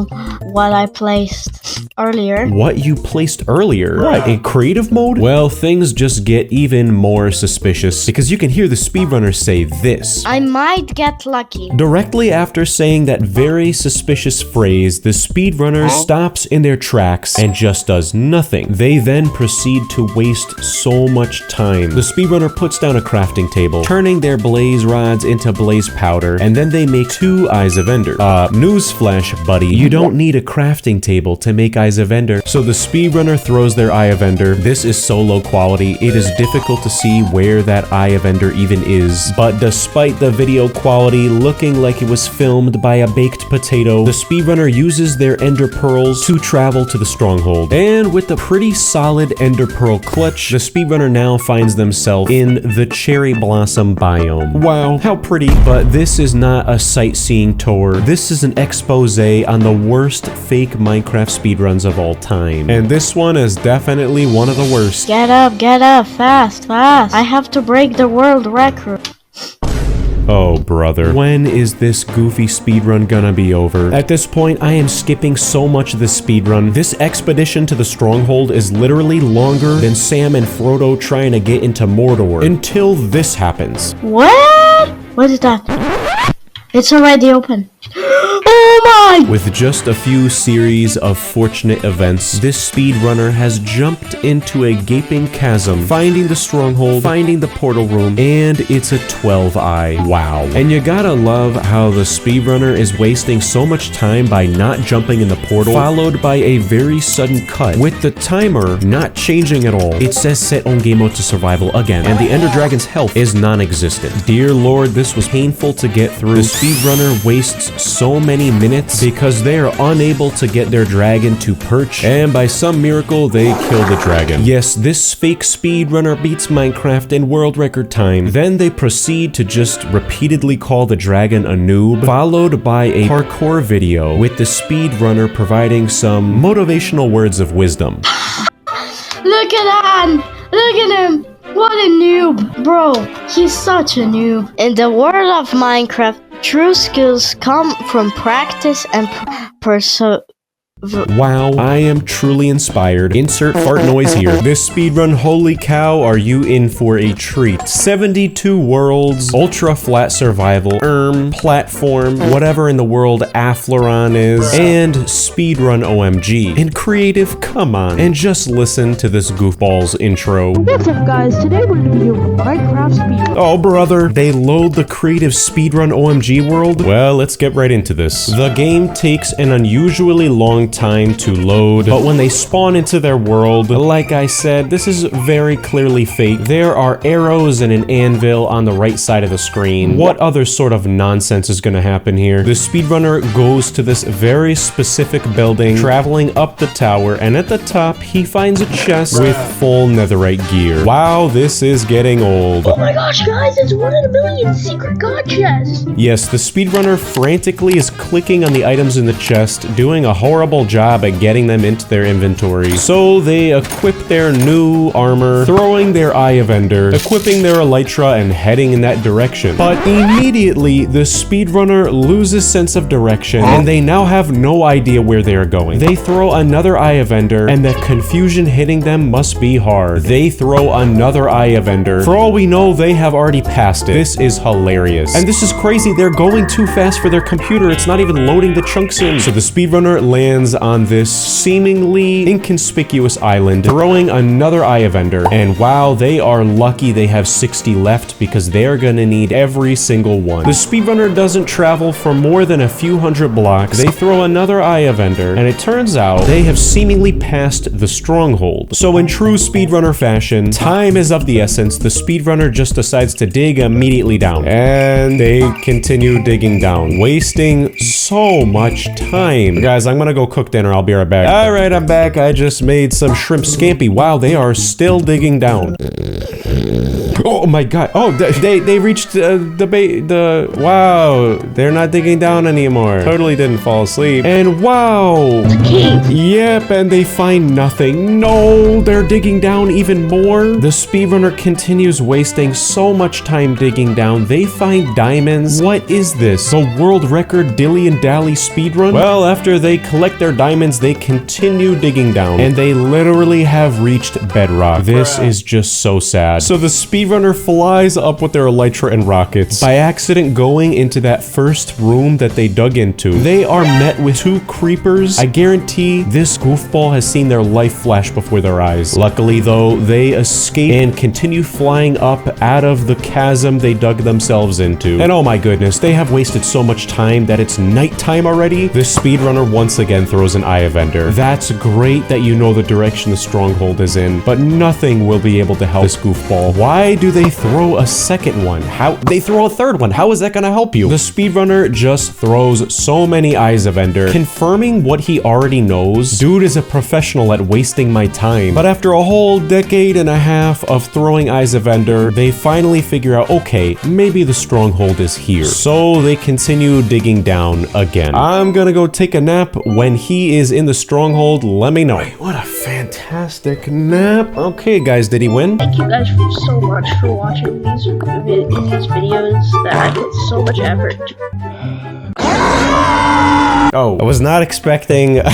what I placed earlier. What you placed earlier? What, in creative mode? Well, things just get even more suspicious because you can hear the speedrunner say this. I might get lucky. Directly after saying that very suspicious phrase, the speedrunner stops in their tracks and just does nothing. They then proceed to waste so much time. The speedrunner puts down a crafting table, turning their blaze rods into blaze powder, and then they make 2 eyes of ender. Newsflash, buddy, you don't need a crafting table to make eyes of ender. So the speedrunner throws their eye of ender. This is so low quality, it is difficult to see where that eye of ender even is. But despite the video quality looking like it was filmed by a baked potato, the speedrunner uses their ender pearls to travel to the stronghold. And with a pretty solid ender pearl clutch, the speedrunner now finds themselves in the cherry blossom biome. Wow, how pretty. But this is not a sightseeing tour. This is an expose on the worst fake Minecraft speedruns of all time. And this one is definitely one of the worst. Get up, fast, fast. I have to break the world record. Oh, brother. When is this goofy speedrun gonna be over? At this point, I am skipping so much of this speedrun. This expedition to the stronghold is literally longer than Sam and Frodo trying to get into Mordor. Until this happens. What? What is that? It's already open. Oh my! With just a few series of fortunate events, this speedrunner has jumped into a gaping chasm, finding the stronghold, finding the portal room, and it's a 12-eye. Wow. And you gotta love how the speedrunner is wasting so much time by not jumping in the portal, followed by a very sudden cut, with the timer not changing at all. It says set on game mode to survival again, and the Ender Dragon's health is non-existent. Dear Lord, this was painful to get through. The speedrunner wastes so many minutes because they are unable to get their dragon to perch, and by some miracle they kill the dragon. Yes, this fake speedrunner beats Minecraft in world record time. Then they proceed to just repeatedly call the dragon a noob, followed by a parkour video with the speedrunner providing some motivational words of wisdom. Look at that! Look at him! What a noob! Bro, he's such a noob. In the world of Minecraft, true skills come from practice and Wow, I am truly inspired. Insert fart noise here. This speedrun, holy cow, are you in for a treat. 72 worlds, ultra flat survival, platform, whatever in the world Affleron is, and speedrun OMG. And creative, come on. And just listen to this goofball's intro. What's up, guys? Today we're gonna be doing Minecraft speedrun. Oh, brother, they load the creative speedrun OMG world? Well, let's get right into this. The game takes an unusually long time to load. But when they spawn into their world, like I said, this is very clearly fake. There are arrows and an anvil on the right side of the screen. What other sort of nonsense is gonna happen here? The speedrunner goes to this very specific building, traveling up the tower, and at the top, he finds a chest with full netherite gear. Wow, this is getting old. Oh my gosh, guys, it's 1 in a million secret god chest. Yes, the speedrunner frantically is clicking on the items in the chest, doing a horrible job at getting them into their inventory. So they equip their new armor, throwing their Eye of Ender, equipping their Elytra, and heading in that direction. But immediately, the speedrunner loses sense of direction, and they now have no idea where they are going. They throw another Eye of Ender, and the confusion hitting them must be hard. They throw another Eye of Ender. For all we know, they have already passed it. This is hilarious. And this is crazy. They're going too fast for their computer. It's not even loading the chunks in. So the speedrunner lands on this seemingly inconspicuous island, throwing another Eye of Ender. And wow, they are lucky they have 60 left because they are gonna need every single one. The speedrunner doesn't travel for more than a few hundred blocks. They throw another Eye of Ender, and it turns out they have seemingly passed the stronghold. So in true speedrunner fashion, time is of the essence. The speedrunner just decides to dig immediately down. And they continue digging down, wasting so much time. Guys, I'm gonna go cook dinner. I'll be right back. All right, I'm back. I just made some shrimp scampi. Wow, they are still digging down. Oh my god. Oh, they reached wow, they're not digging down anymore. Totally didn't fall asleep. And wow. Yep, and they find nothing. No, they're digging down even more. The speedrunner continues wasting so much time digging down. They find diamonds. What is this? The world record dilly and dally speedrun? Well, after they collect their diamonds, they continue digging down, and they literally have reached bedrock. This is just so sad. So the speedrunner flies up with their elytra and rockets, by accident going into that first room that they dug into. They are met with 2 creepers. I guarantee this goofball has seen their life flash before their eyes. Luckily though, they escape and continue flying up out of the chasm they dug themselves into. And oh my goodness, they have wasted so much time that it's nighttime already. The speedrunner once again throws an Eye of Ender. That's great that you know the direction the stronghold is in, but nothing will be able to help this goofball. Why do they throw a second one? How? They throw a third one. How is that gonna help you? The speedrunner just throws so many Eyes of Ender, confirming what he already knows. Dude is a professional at wasting my time. But after a whole decade and a half of throwing Eyes of Ender, they finally figure out, okay, maybe the stronghold is here. So they continue digging down again. I'm gonna go take a nap. When he is in the stronghold, let me know. Wait, what a fantastic nap. Okay, guys, did he win? Thank you guys so much for watching these videos that I put so much effort. Oh, I was not expecting a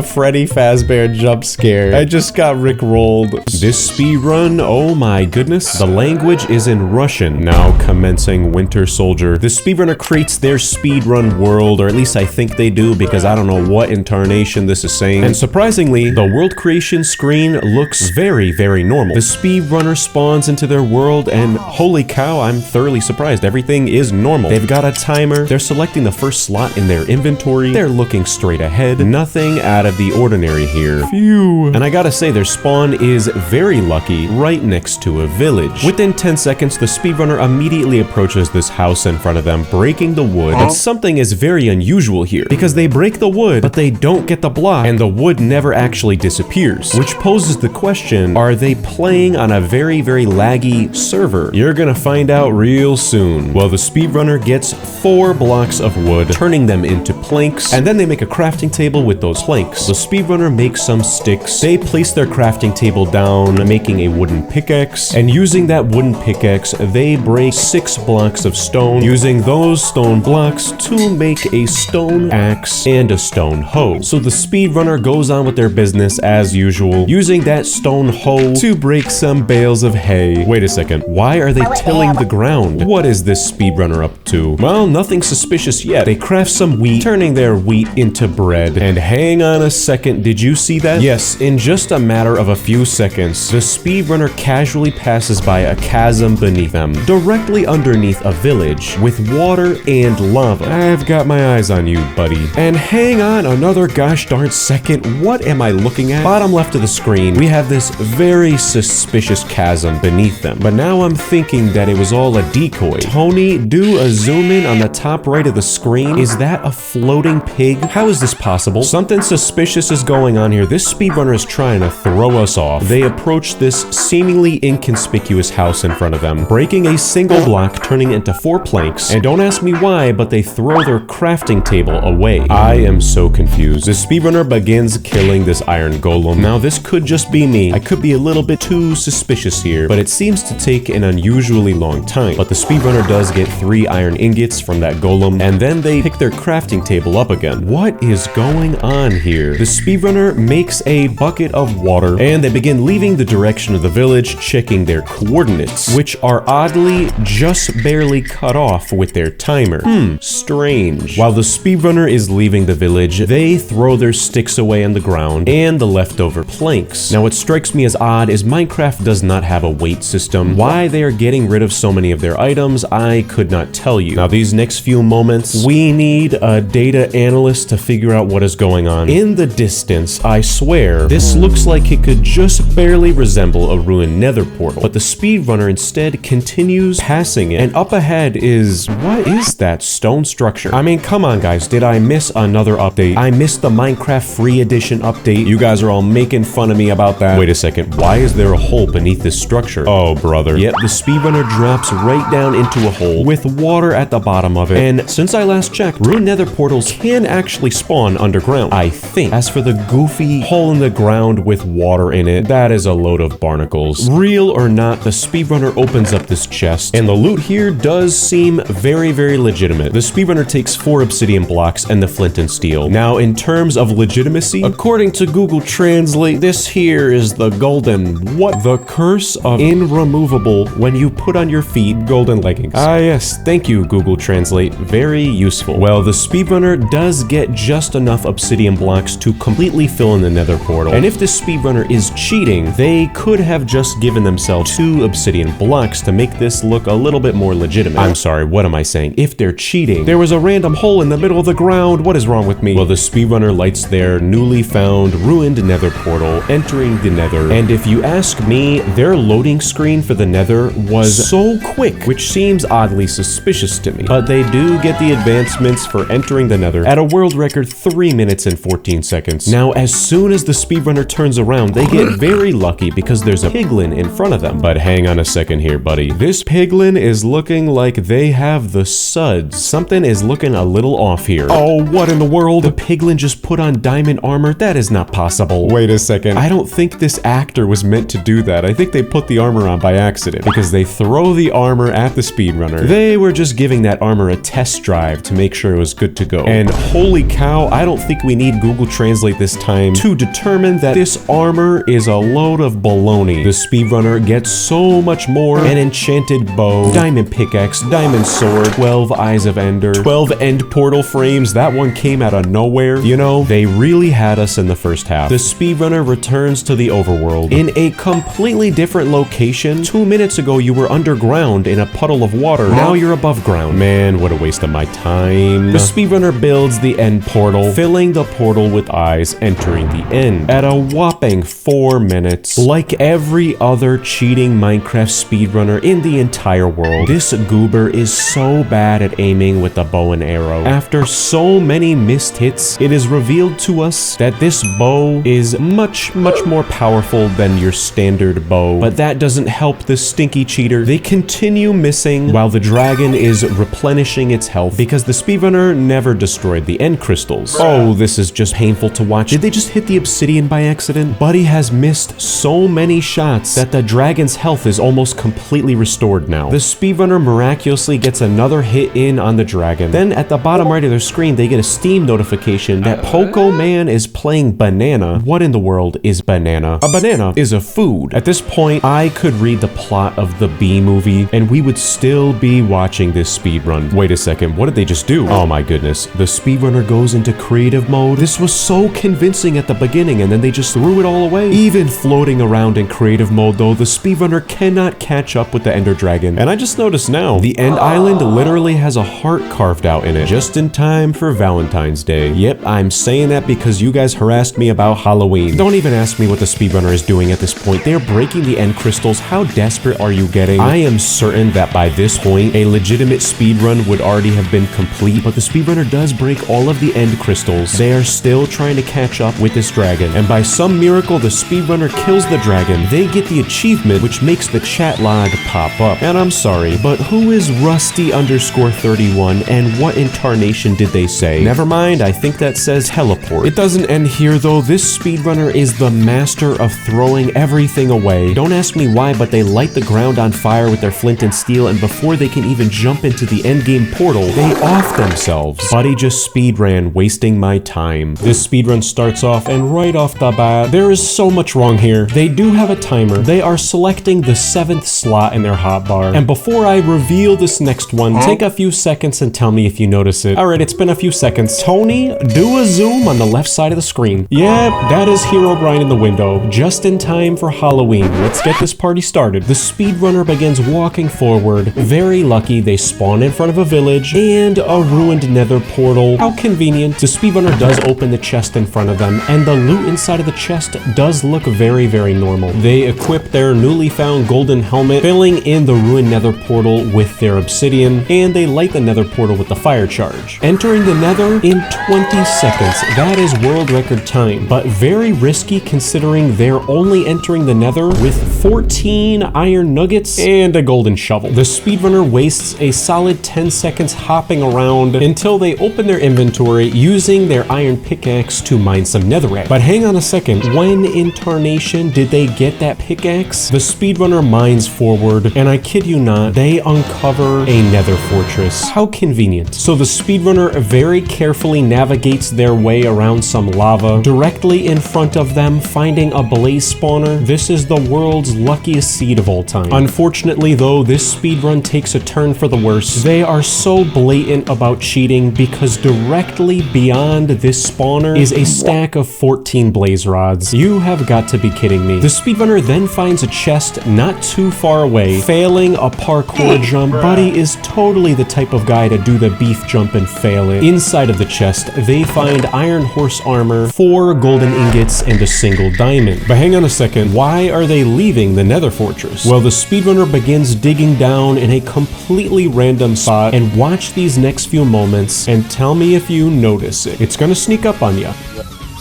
Freddy Fazbear jump scare. I just got rickrolled. This speedrun, oh my goodness. The language is in Russian. Now commencing Winter Soldier. The speedrunner creates their speedrun world, or at least I think they do, because I don't know what intonation this is saying. And surprisingly, the world creation screen looks very, very normal. The speedrunner spawns into their world, and holy cow, I'm thoroughly surprised. Everything is normal. They've got a timer. They're selecting the first slot in their inventory. They're looking straight ahead. Nothing out of the ordinary here. Phew. And I gotta say, their spawn is very lucky, right next to a village. Within 10 seconds, the speedrunner immediately approaches this house in front of them, breaking the wood. But something is very unusual here, because they break the wood, but they don't get the block, and the wood never actually disappears. Which poses the question, are they playing on a very, very laggy server? You're gonna find out real soon. Well, the speedrunner gets 4 blocks of wood, turning them into planks, and then they make a crafting table with those planks. The speedrunner makes some sticks. They place their crafting table down, making a wooden pickaxe, and using that wooden pickaxe, they break 6 blocks of stone, using those stone blocks to make a stone axe and a stone hoe. So the speedrunner goes on with their business as usual, using that stone hoe to break some bales of hay. Wait a second, why are they tilling the ground? What is this speedrunner up to? Well, nothing suspicious just yet. They craft some wheat, turning their wheat into bread. And hang on a second, did you see that? Yes, in just a matter of a few seconds, the speedrunner casually passes by a chasm beneath them, directly underneath a village with water and lava. I've got my eyes on you, buddy. And hang on another gosh darn second, what am I looking at? Bottom left of the screen, we have this very suspicious chasm beneath them. But now I'm thinking that it was all a decoy. Tony, do a zoom in on the top right of the screen. Is that a floating pig? How is this possible? Something suspicious is going on here. This speedrunner is trying to throw us off. They approach this seemingly inconspicuous house in front of them, breaking a single block, turning it into 4 planks. And don't ask me why, but they throw their crafting table away. I am so confused. The speedrunner begins killing this iron golem. Now this could just be me. I could be a little bit too suspicious here, but it seems to take an unusually long time. But the speedrunner does get 3 iron ingots from that golem, and then they pick their crafting table up again. What is going on here? The speedrunner makes a bucket of water, and they begin leaving the direction of the village, checking their coordinates, which are oddly just barely cut off with their timer. Strange. While the speedrunner is leaving the village, they throw their sticks away on the ground and the leftover planks. Now what strikes me as odd is Minecraft does not have a weight system. Why they are getting rid of so many of their items, I could not tell you. Now these next few moments, we need a data analyst to figure out what is going on. In the distance, I swear, this looks like it could just barely resemble a ruined nether portal, but the speedrunner instead continues passing it, and up ahead is, what is that stone structure? I mean, come on guys, did I miss another update? I missed the Minecraft free edition update. You guys are all making fun of me about that. Wait a second, why is there a hole beneath this structure? Oh brother. Yep, the speedrunner drops right down into a hole with water at the bottom of it, and since I last checked, ruined nether portals can actually spawn underground, I think. As for the goofy hole in the ground with water in it, that is a load of barnacles. Real or not, the speedrunner opens up this chest, and the loot here does seem very, very legitimate. The speedrunner takes 4 obsidian blocks and the flint and steel. Now, in terms of legitimacy, according to Google Translate, this here is the golden, what? The curse of irremovable when you put on your feet golden leggings. Ah yes, thank you Google Translate, very useful. Well, the speedrunner does get just enough obsidian blocks to completely fill in the nether portal, and if the speedrunner is cheating, they could have just given themselves 2 obsidian blocks to make this look a little bit more legitimate. I'm sorry, what am I saying? If they're cheating, there was a random hole in the middle of the ground, what is wrong with me? Well, the speedrunner lights their newly found ruined nether portal, entering the nether, and if you ask me, their loading screen for the nether was so quick, which seems oddly suspicious to me, but they do get the advancements for entering the nether at a world record 3 minutes and 14 seconds. Now, as soon as the speedrunner turns around, they get very lucky because there's a piglin in front of them. But hang on a second here, buddy. This piglin is looking like they have the suds. Something is looking a little off here. Oh, what in the world? The piglin just put on diamond armor? That is not possible. Wait a second. I don't think this actor was meant to do that. I think they put the armor on by accident because they throw the armor at the speedrunner. They were just giving that armor a test drive to make sure it was good to go. And holy cow, I don't think we need Google Translate this time to determine that this armor is a load of baloney. The speedrunner gets so much more: an enchanted bow, diamond pickaxe, diamond sword, 12 eyes of ender, 12 end portal frames. That one came out of nowhere. You know, they really had us in the first half. The speedrunner returns to the overworld in a completely different location. 2 minutes ago, you were underground in a puddle of water. Now you're above ground. Man, what a waste of my time. The speedrunner builds the end portal, filling the portal with eyes, entering the end at a whopping 4 minutes. Like every other cheating Minecraft speedrunner in the entire world, this goober is so bad at aiming with the bow and arrow. After so many missed hits, it is revealed to us that this bow is much more powerful than your standard bow, but that doesn't help the stinky cheater. They continue missing while the dragon is replenishing its health because the speedrunner never destroyed the end crystals. Oh, this is just painful to watch. Did they just hit the obsidian by accident? Buddy has missed so many shots that the dragon's health is almost completely restored now. The speedrunner miraculously gets another hit in on the dragon. Then at the bottom right of their screen, they get a Steam notification that Poco Man is playing banana. What in the world is banana? A banana is a food. At this point, I could read the plot of the B movie and we would still be watching this speedrun. Wait a second, what did they just do? Oh my goodness. The speedrunner goes into creative mode. This was so convincing at the beginning, and then they just threw it all away. Even floating around in creative mode though, the speedrunner cannot catch up with the Ender Dragon. And I just noticed now, the End Island literally has a heart carved out in it, just in time for Valentine's Day. Yep, I'm saying that because you guys harassed me about Halloween. Don't even ask me what the speedrunner is doing at this point. They're breaking the end crystals. How desperate are you getting? I am certain that by this point, a legitimate speedrun would already have been complete, but the speedrunner does break all of the end crystals. They are still trying to catch up with this dragon, and by some miracle, the speedrunner kills the dragon. They get the achievement, which makes the chat log pop up. And I'm sorry, but who is Rusty_31, and what incarnation did they say? Never mind, I think that says teleport. It doesn't end here though. This speedrunner is the master of throwing everything away. Don't ask me why, but they light the ground on fire with their flint and steel, and before they can even jump into the endgame portal, they off themselves. Buddy just speedran, wasting my time. This speedrun starts off, and right off the bat, there is so much wrong here. They do have a timer. They are selecting the 7th slot in their hotbar. And before I reveal this next one, take a few seconds and tell me if you notice it. Alright, it's been a few seconds. Tony, do a zoom on the left side of the screen. Yep, that is Herobrine in the window, just in time for Halloween. Let's get this party started. The speedrunner begins walking forward. Very lucky they spawn in front of a village and a ruined nether portal. How convenient. The speedrunner does open the chest in front of them, and the loot inside of the chest does look very, very normal. They equip their newly found golden helmet, filling in the ruined nether portal with their obsidian, and they light the nether portal with the fire charge. Entering the nether in 20 seconds. That is world record time, but very risky considering they're only entering the nether with 14 iron nuggets and a golden shovel. The speedrunner wastes a solid 10 seconds hopping around until they open their inventory using their iron pickaxe to mine some netherrack. But hang on a second, when in tarnation did they get that pickaxe? The speedrunner mines forward, and I kid you not, they uncover a nether fortress. How convenient. So the speedrunner very carefully navigates their way around some lava, directly in front of them, finding a blaze spawner. This is the world's luckiest seed of all time. Unfortunately though, this speedrun takes a turn for the worse. They are so blatant about cheating because directly beyond this spawner is a stack of 14 blaze rods. You have got to be kidding me. The speedrunner then finds a chest not too far away, failing a parkour jump. Buddy is totally the type of guy to do the beef jump and fail it. Inside of the chest, they find iron horse armor, 4 golden ingots, and a single diamond. But hang on a second, why are they leaving the nether fortress? Well, the speedrunner begins digging down in a completely random spot, and watch these next few moments and tell me if you notice it. It's gonna sneak up on you.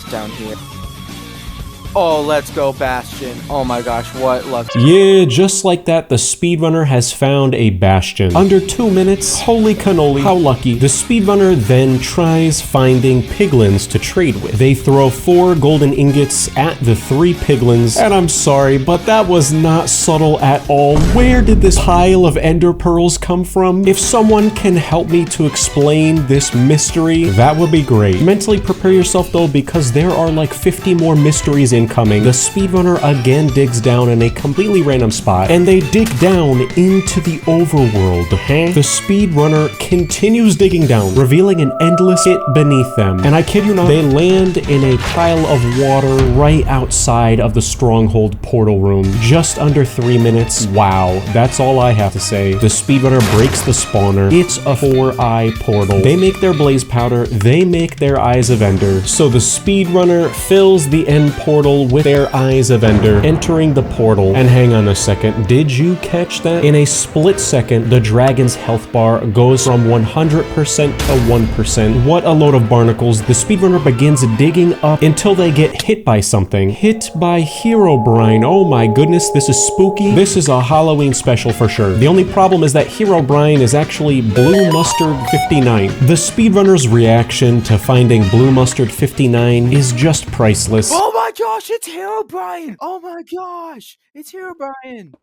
Down here. Oh, let's go, Bastion. Oh my gosh, what luck. Yeah, just like that, the speedrunner has found a bastion. Under 2 minutes, holy cannoli, how lucky. The speedrunner then tries finding piglins to trade with. They throw 4 golden ingots at the 3 piglins, and I'm sorry, but that was not subtle at all. Where did this pile of ender pearls come from? If someone can help me to explain this mystery, that would be great. Mentally prepare yourself though, because there are like 50 more mysteries incoming. The speedrunner again digs down in a completely random spot, and they dig down into the overworld. The speedrunner continues digging down, revealing an endless pit beneath them. And I kid you not, they land in a pile of water right outside of the stronghold portal room. Just under 3 minutes. Wow, that's all I have to say. The speedrunner breaks the spawner. It's a 4-eye portal. They make their blaze powder. They make their eyes of ender. So the speedrunner fills the end portal with their eyes of ender, entering the portal. And hang on a second, did you catch that? In a split second, the dragon's health bar goes from 100% to 1%. What a load of barnacles. The speedrunner begins digging up until they get hit by something. Hit by Herobrine. Oh my goodness, this is spooky. This is a Halloween special for sure. The only problem is that Herobrine is actually Blue Mustard 59. The speedrunner's reaction to finding Blue Mustard 59 is just priceless. Oh my gosh, it's Herobrine! Oh my gosh, it's Herobrine!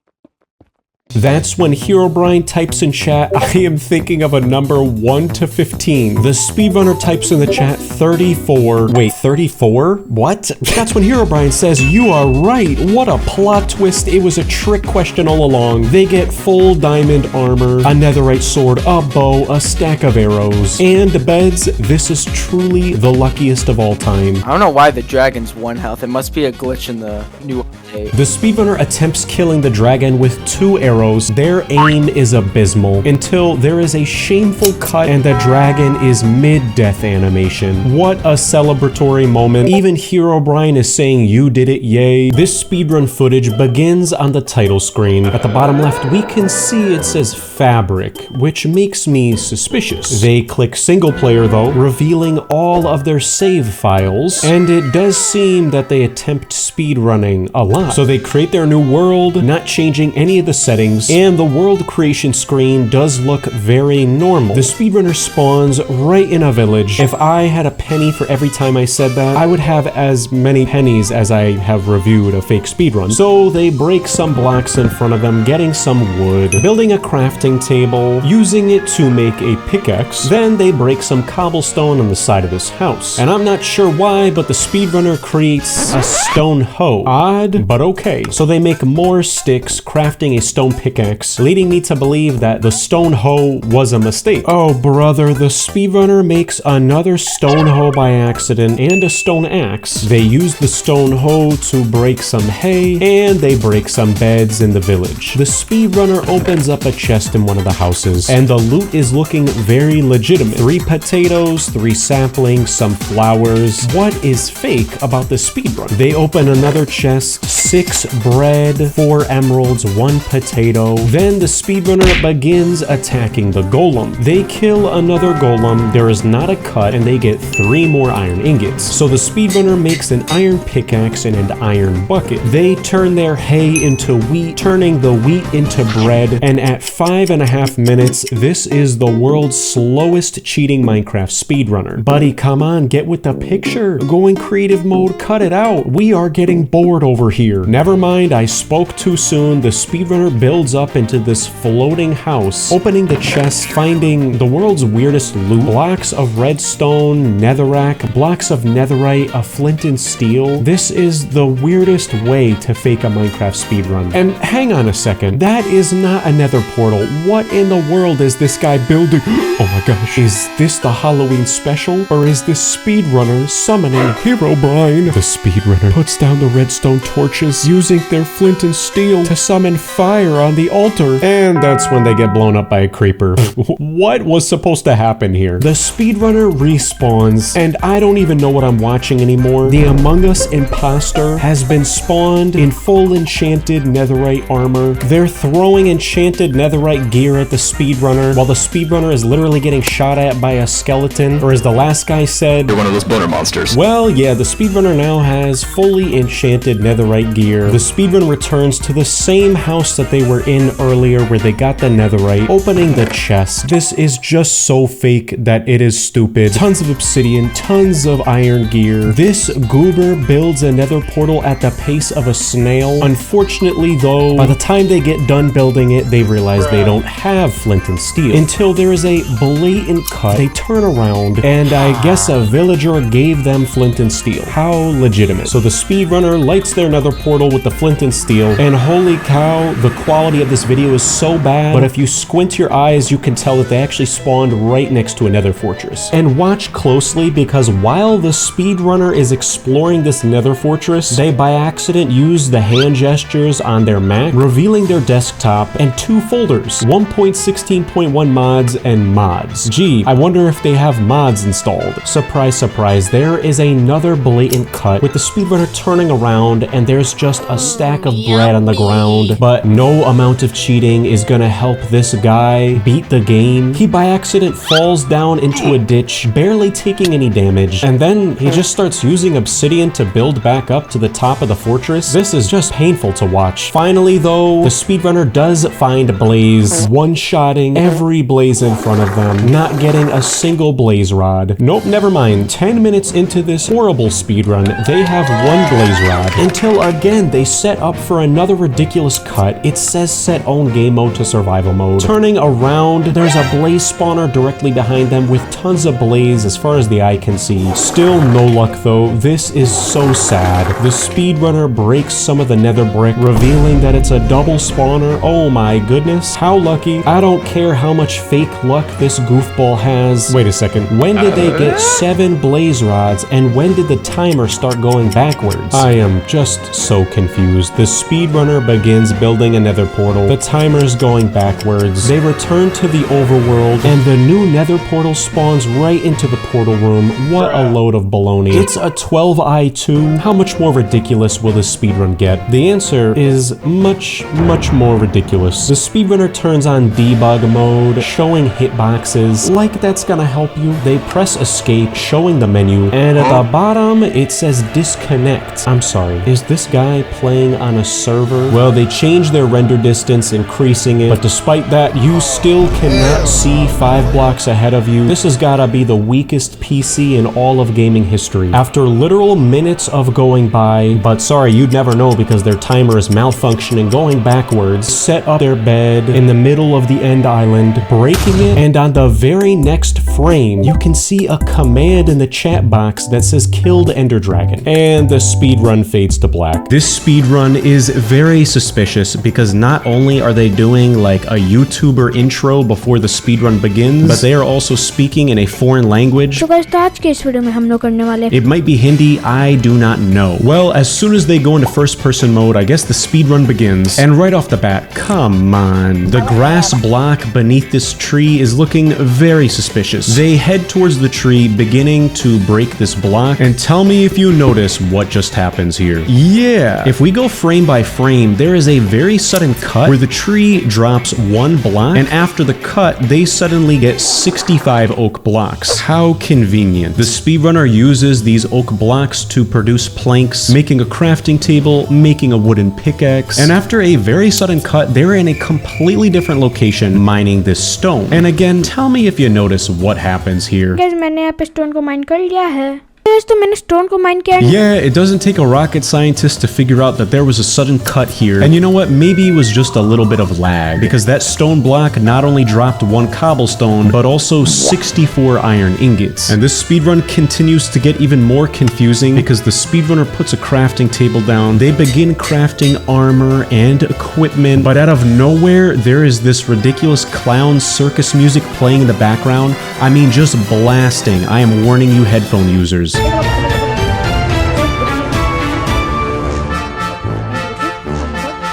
That's when Herobrine types in chat, I am thinking of a number 1 to 15. The speedrunner types in the chat 34. Wait, 34? What? That's when Herobrine says, you are right. What a plot twist. It was a trick question all along. They get full diamond armor, a netherite sword, a bow, a stack of arrows, and beds. This is truly the luckiest of all time. I don't know why the dragon's 1 health. It must be a glitch in the new update. The speedrunner attempts killing the dragon with 2 arrows. Their aim is abysmal until there is a shameful cut and the dragon is mid-death animation. What a celebratory moment. Even Herobrine is saying you did it, yay. This speedrun footage begins on the title screen. At the bottom left, we can see it says fabric, which makes me suspicious. They click single player though, revealing all of their save files, and it does seem that they attempt speedrunning a lot. So they create their new world, not changing any of the settings, and the world creation screen does look very normal. The speedrunner spawns right in a village. If I had a penny for every time I said that, I would have as many pennies as I have reviewed a fake speedrun. So they break some blocks in front of them, getting some wood, building a crafting table, using it to make a pickaxe. Then they break some cobblestone on the side of this house. And I'm not sure why, but the speedrunner creates a stone hoe. Odd, but okay. So they make more sticks, crafting a stone pickaxe, leading me to believe that the stone hoe was a mistake. Oh brother, the speedrunner makes another stone hoe by accident and a stone axe. They use the stone hoe to break some hay, and they break some beds in the village. The speedrunner opens up a chest in one of the houses, and the loot is looking very legitimate. 3 potatoes, 3 saplings, some flowers. What is fake about the speedrun? They open another chest, 6 bread, 4 emeralds, 1 potato. Then the speedrunner begins attacking the golem. They kill another golem, there is not a cut, and they get 3 more iron ingots. So the speedrunner makes an iron pickaxe and an iron bucket. They turn their hay into wheat, turning the wheat into bread, and at 5.5 minutes, this is the world's slowest cheating Minecraft speedrunner. Buddy, come on, get with the picture. Go in creative mode, cut it out. We are getting bored over here. Never mind, I spoke too soon. The speedrunner builds up into this floating house, opening the chest, finding the world's weirdest loot. Blocks of redstone, netherrack, blocks of netherite, a flint and steel. This is the weirdest way to fake a Minecraft speedrun. And hang on a second, that is not a nether portal. What in the world is this guy building? Oh my gosh, is this the Halloween special? Or is this speedrunner summoning Herobrine? The speedrunner puts down the redstone torches, using their flint and steel to summon fire on the altar, and that's when they get blown up by a creeper. What was supposed to happen here? The speedrunner respawns, and I don't even know what I'm watching anymore. The Among Us imposter has been spawned in full enchanted netherite armor. They're throwing enchanted netherite gear at the speedrunner, while the speedrunner is literally getting shot at by a skeleton, or as the last guy said, You're one of those boner monsters. Well, yeah, the speedrunner now has fully enchanted netherite gear. The speedrun returns to the same house that they were in earlier where they got the netherite, opening the chest. This is just so fake that it is stupid. Tons of obsidian, tons of iron gear. This goober builds a nether portal at the pace of a snail. Unfortunately though, by the time they get done building it, they realize they don't have flint and steel. Until there is a blatant cut, they turn around, and I guess a villager gave them flint and steel. How legitimate. So the speedrunner lights their nether portal with the flint and steel, and holy cow, the quality of this video is so bad, but if you squint your eyes, you can tell that they actually spawned right next to a nether fortress. And watch closely, because while the speedrunner is exploring this nether fortress, they by accident use the hand gestures on their Mac, revealing their desktop and 2 folders, 1.16.1 mods and mods. Gee, I wonder if they have mods installed. Surprise, surprise, there is another blatant cut with the speedrunner turning around, and there's just a stack of bread on the ground, but no amount of cheating is gonna help this guy beat the game. He by accident falls down into a ditch, barely taking any damage, and then he just starts using obsidian to build back up to the top of the fortress. This is just painful to watch. Finally though, the speedrunner does find Blaze, one-shotting every blaze in front of them, not getting a single blaze rod. Nope, never mind. 10 minutes into this horrible speedrun, they have 1 blaze rod, until again they set up for another ridiculous cut. It's says set own game mode to survival mode. Turning around, there's a blaze spawner directly behind them with tons of blaze as far as the eye can see. Still no luck though. This is so sad. The speedrunner breaks some of the nether brick, revealing that it's a double spawner. Oh my goodness. How lucky. I don't care how much fake luck this goofball has. Wait a second. When did they get 7 blaze rods and when did the timer start going backwards? I am just so confused. The speedrunner begins building a nether portal. The timer's going backwards. They return to the overworld and the new nether portal spawns right into the portal room. What a load of baloney. It's a 12i2. How much more ridiculous will this speedrun get? The answer is much more ridiculous. The speedrunner turns on debug mode, showing hitboxes. Like that's gonna help you. They press escape, showing the menu, and at the bottom it says disconnect. I'm sorry, is this guy playing on a server? Well, they changed their render distance, increasing it, but despite that, you still cannot see 5 blocks ahead of you. This has gotta be the weakest PC in all of gaming history. After literal minutes of going by, but sorry, you'd never know because their timer is malfunctioning, going backwards, set up their bed in the middle of the end island, breaking it, and on the very next frame, you can see a command in the chat box that says killed Ender Dragon, and the speedrun fades to black. This speedrun is very suspicious because not only are they doing like a YouTuber intro before the speedrun begins, but they are also speaking in a foreign language. So guys, आज के इस video में हम लोग करने वाले It might be Hindi, I do not know. Well, as soon as they go into first person mode, I guess the speedrun begins, and right off the bat, come on, the grass block beneath this tree is looking very suspicious. They head towards the tree, beginning to break this block, and tell me if you notice what just happens here. Yeah, if we go frame by frame, there is a very sudden cut where the tree drops 1 block, and after the cut, they suddenly get 65 oak blocks. How convenient. The speedrunner uses these oak blocks to produce planks, making a crafting table, making a wooden pickaxe, and after a very sudden cut, they're in a completely different location mining this stone. And again, tell me if you notice what happens here. guys, मैंने यहाँ पे stone को mine कर लिया है. तो मैंने stone को माइन किया. Yeah, it doesn't take a rocket scientist to figure out that there was a sudden cut here. And you know what? Maybe it was just a little bit of lag, because that stone block not only dropped 1 cobblestone, but also 64 iron ingots. And this speedrun continues to get even more confusing because the speedrunner puts a crafting table down. They begin crafting armor and equipment, but out of nowhere, there is this ridiculous clown circus music playing in the background. I mean, just blasting. I am warning you, headphone users.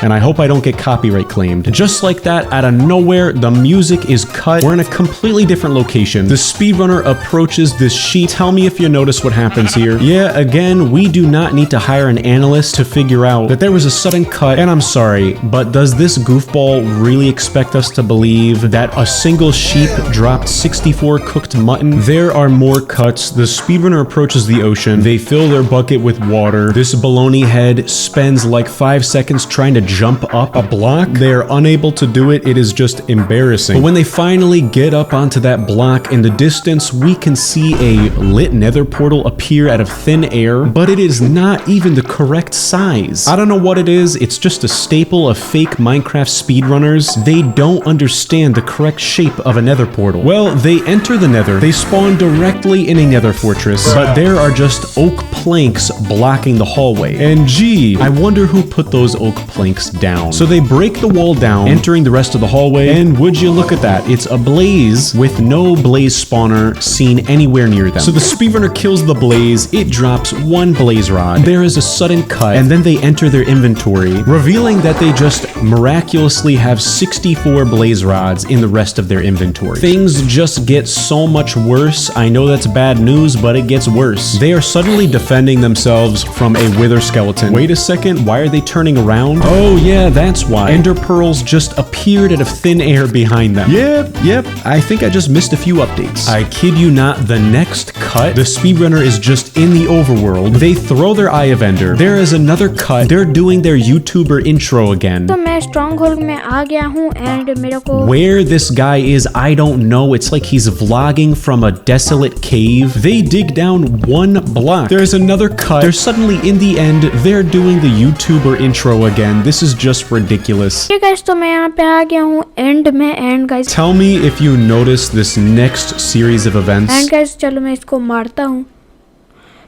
And I hope I don't get copyright claimed. Just like that, out of nowhere, the music is cut. We're in a completely different location. The speedrunner approaches this sheet. Tell me if you notice what happens here. Yeah, again, we do not need to hire an analyst to figure out that there was a sudden cut. And I'm sorry, but does this goofball really expect us to believe that a single sheep dropped 64 cooked mutton? There are more cuts. The speedrunner approaches the ocean. They fill their bucket with water. This baloney head spends like 5 seconds trying to jump up a block. They're unable to do it. It is just embarrassing. But when they finally get up onto that block, in the distance, we can see a lit nether portal appear out of thin air, but it is not even the correct size. I don't know what it is. It's just a staple of fake Minecraft speedrunners. They don't understand the correct shape of a nether portal. Well, they enter the nether. They spawn directly in a nether fortress, but there are just oak planks blocking the hallway. And gee, I wonder who put those oak planks down. So they break the wall down, entering the rest of the hallway, and would you look at that, it's a blaze with no blaze spawner seen anywhere near them. So the speedrunner kills the blaze, it drops 1 blaze rod, there is a sudden cut, and then they enter their inventory, revealing that they just miraculously have 64 blaze rods in the rest of their inventory. Things just get so much worse. I know that's bad news, but it gets worse. They are suddenly defending themselves from a wither skeleton. Wait a second, why are they turning around? Oh yeah, that's why. Ender pearls just appeared out of thin air behind them. Yep, I think I just missed a few updates. I kid you not, the next cut, the speedrunner is just in the overworld. They throw their Eye of Ender. There is another cut. They're doing their YouTuber intro again. तो मैं stronghold में आ गया हूँ and मेरे को Where this guy is, I don't know. It's like he's vlogging from a desolate cave. They dig down 1 block. There's another cut. They're suddenly in the end. They're doing the YouTuber intro again. This This is just ridiculous. Hey guys, तो मैं यहाँ पे आ गया हूँ end में, and guys. Tell me if you notice this next series of events. And guys, चलो मैं इसको मारता हूँ.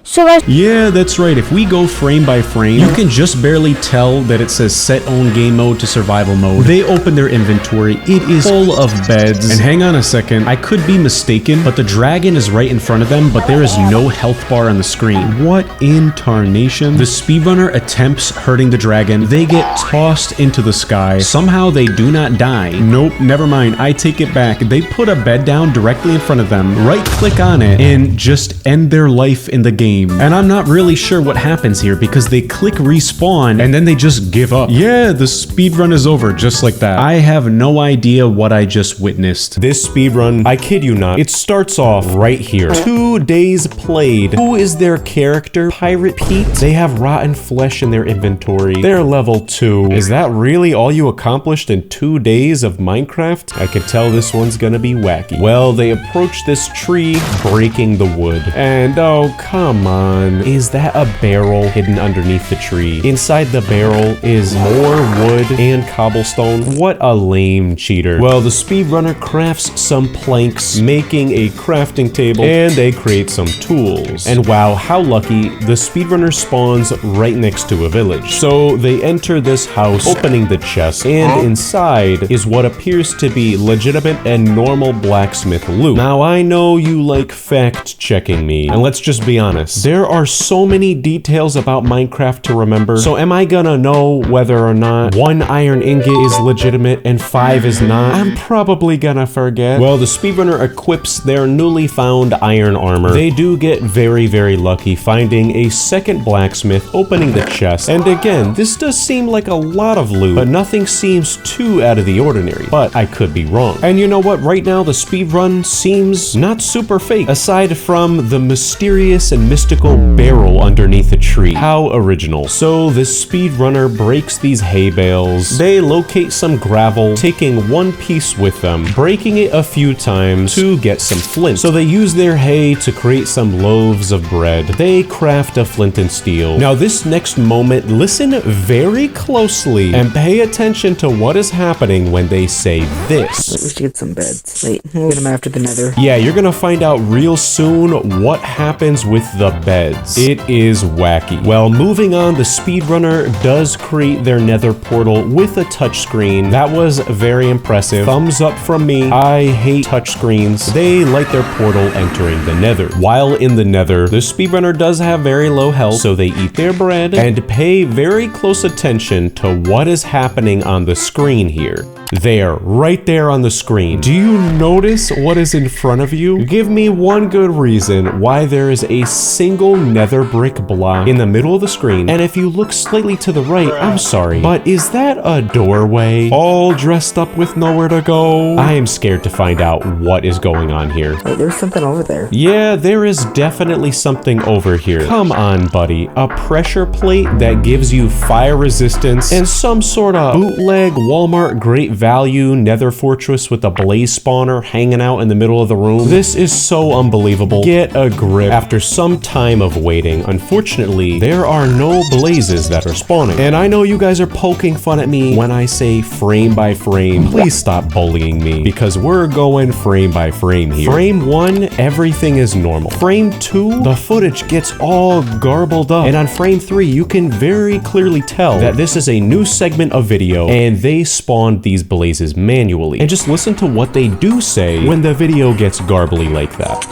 So guys, yeah, that's right. If we go frame by frame, you can just barely tell that it says set own game mode to survival mode. They open their inventory. It is full of beds. And hang on a second, I could be mistaken, but the dragon is right in front of them, but there is no health bar on the screen. What in tarnation? The speedrunner attempts hurting the dragon. They get tossed into the sky. Somehow they do not die. Nope, never mind. I take it back. They put a bed down directly in front of them, right click on it, and just end their life in the game. And I'm not really sure what happens here because they click respawn and then they just give up. Yeah, the speedrun is over just like that. I have no idea what I just witnessed. This speedrun, I kid you not, it starts off right here. 2 days played. Who is their character? Pirate Pete? They have rotten flesh in their inventory. They're level 2. Is that really all you accomplished in 2 days of Minecraft? I could tell this one's gonna be wacky. Well, they approach this tree, breaking the wood. And oh, come on. Is that a barrel hidden underneath the tree? Inside the barrel is more wood and cobblestone. What a lame cheater. Well, the speedrunner crafts some planks, making a crafting table, and they create some tools. And wow, how lucky, the speedrunner spawns right next to a village. So they enter this house, opening the chest, and inside is what appears to be legitimate and normal blacksmith loot. Now, I know you like fact-checking me, and let's just be honest. There are so many details about Minecraft to remember, so am I gonna know whether or not 1 iron ingot is legitimate and 5 is not? I'm probably gonna forget. Well, the speedrunner equips their newly found iron armor. They do get very, very lucky finding a second blacksmith, opening the chest, and again, this does seem like a lot of loot, but nothing seems too out of the ordinary, but I could be wrong. And you know what? Right now, the speedrun seems not super fake, aside from the mysterious and mystical barrel underneath a tree. How original. So this speedrunner breaks these hay bales. They locate some gravel, taking 1 piece with them, breaking it a few times to get some flint. So they use their hay to create some loaves of bread. They craft a flint and steel. Now this next moment, listen very closely and pay attention to what is happening when they say this. We should get some beds. Wait, we'll get them after the nether. Yeah, you're gonna find out real soon what happens with the beds. It is wacky. Well, moving on, the speedrunner does create their nether portal with a touchscreen. That was very impressive. Thumbs up from me. I hate touchscreens. They light their portal entering the nether. While in the nether, the speedrunner does have very low health, so they eat their bread and pay very close attention to what is happening on the screen here. There, right there on the screen. Do you notice what is in front of you? Give me one good reason why there is a single nether brick block in the middle of the screen, and if you look slightly to the right, I'm sorry, but is that a doorway? All dressed up with nowhere to go? I am scared to find out what is going on here. Oh, there's something over there. Yeah, there is definitely something over here. Come on, buddy. A pressure plate that gives you fire resistance and some sort of bootleg Walmart great value nether fortress with a blaze spawner hanging out in the middle of the room. This is so unbelievable. Get a grip. After some time of waiting, unfortunately, there are no blazes that are spawning. And I know you guys are poking fun at me when I say frame by frame. Please stop bullying me because we're going frame by frame here. Frame 1, everything is normal. Frame 2, the footage gets all garbled up. And on frame 3, you can very clearly tell that this is a new segment of video and they spawned these blazes manually. And just listen to what they do say when the video gets garbly like that.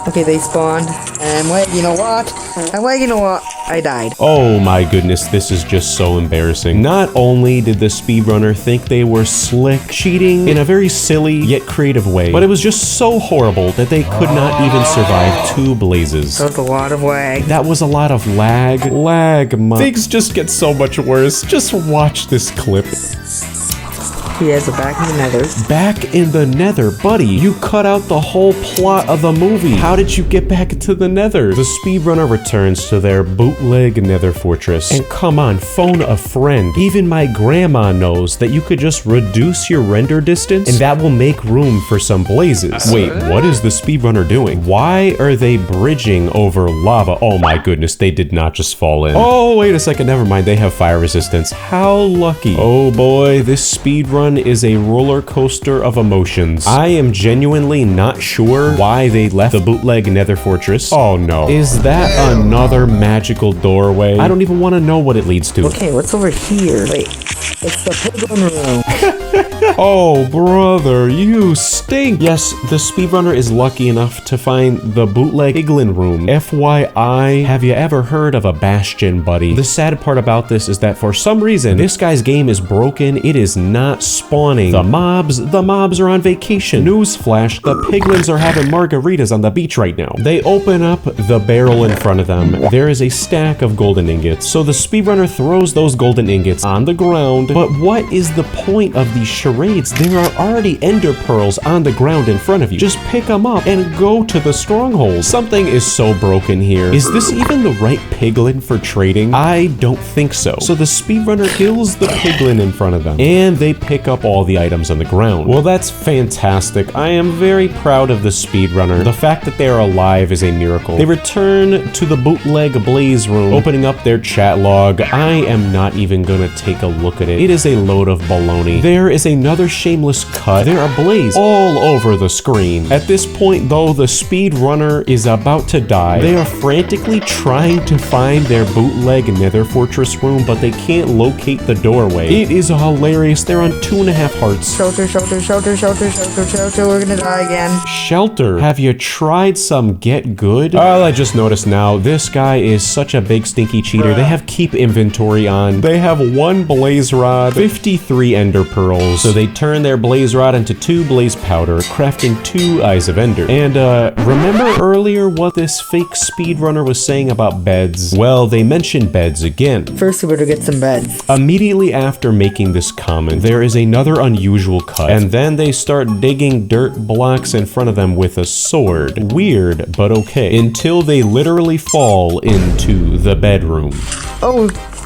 Okay, they spawned, and wait, you know what? I died. Oh my goodness, this is just so embarrassing. Not only did the speedrunner think they were slick, cheating in a very silly yet creative way, but it was just so horrible that they could not even survive 2 blazes. That was a lot of lag. That was a lot of lag. Things just get so much worse. Just watch this clip. He has a back in the nether. Back in the nether? Buddy, you cut out the whole plot of the movie. How did you get back to the nether? The speedrunner returns to their bootleg nether fortress. And come on, phone a friend. Even my grandma knows that you could just reduce your render distance and that will make room for some blazes. Wait, what is the speedrunner doing? Why are they bridging over lava? Oh my goodness, they did not just fall in. Oh, wait a second, never mind. They have fire resistance. How lucky. Oh boy, this speedrun is a roller coaster of emotions. I am genuinely not sure why they left the bootleg nether fortress. Oh no. Is that another magical doorway? I don't even want to know what it leads to. Okay, what's over here? Wait, it's the piglin room. Oh, brother, you stink. Yes, the speedrunner is lucky enough to find the bootleg piglin room. FYI, have you ever heard of a bastion, buddy? The sad part about this is that for some reason, this guy's game is broken. It is not spawning. The mobs are on vacation. Newsflash, the piglins are having margaritas on the beach right now. They open up the barrel in front of them. There is a stack of golden ingots. So the speedrunner throws those golden ingots on the ground. But what is the point of these charades? There are already ender pearls on the ground in front of you. Just pick them up and go to the stronghold. Something is so broken here. Is this even the right piglin for trading? I don't think so. So the speedrunner kills the piglin in front of them and they pick up all the items on the ground. Well, that's fantastic. I am very proud of the speedrunner. The fact that they are alive is a miracle. They return to the bootleg blaze room, opening up their chat log. I am not even gonna take a look at it. It is a load of baloney. There is another shameless cut. There are blaze all over the screen. At this point, though, the speedrunner is about to die. They are frantically trying to find their bootleg nether fortress room, but they can't locate the doorway. It is hilarious. They're on 2.5 hearts. Shelter, shelter, shelter, shelter, shelter, shelter. We're gonna die again. Shelter. Have you tried some get good? Oh, I just noticed now. This guy is such a big stinky cheater. They have keep inventory on. They have 1 blaze rod, 53 ender pearls. So they turn their blaze rod into 2 blaze powder, crafting 2 eyes of ender. And remember earlier what this fake speedrunner was saying about beds? Well, they mentioned beds again. First, we better get some beds. Immediately after making this comment, there is another unusual cut, and then they start digging dirt blocks in front of them with a sword. Weird, but okay. Until they literally fall into the bedroom.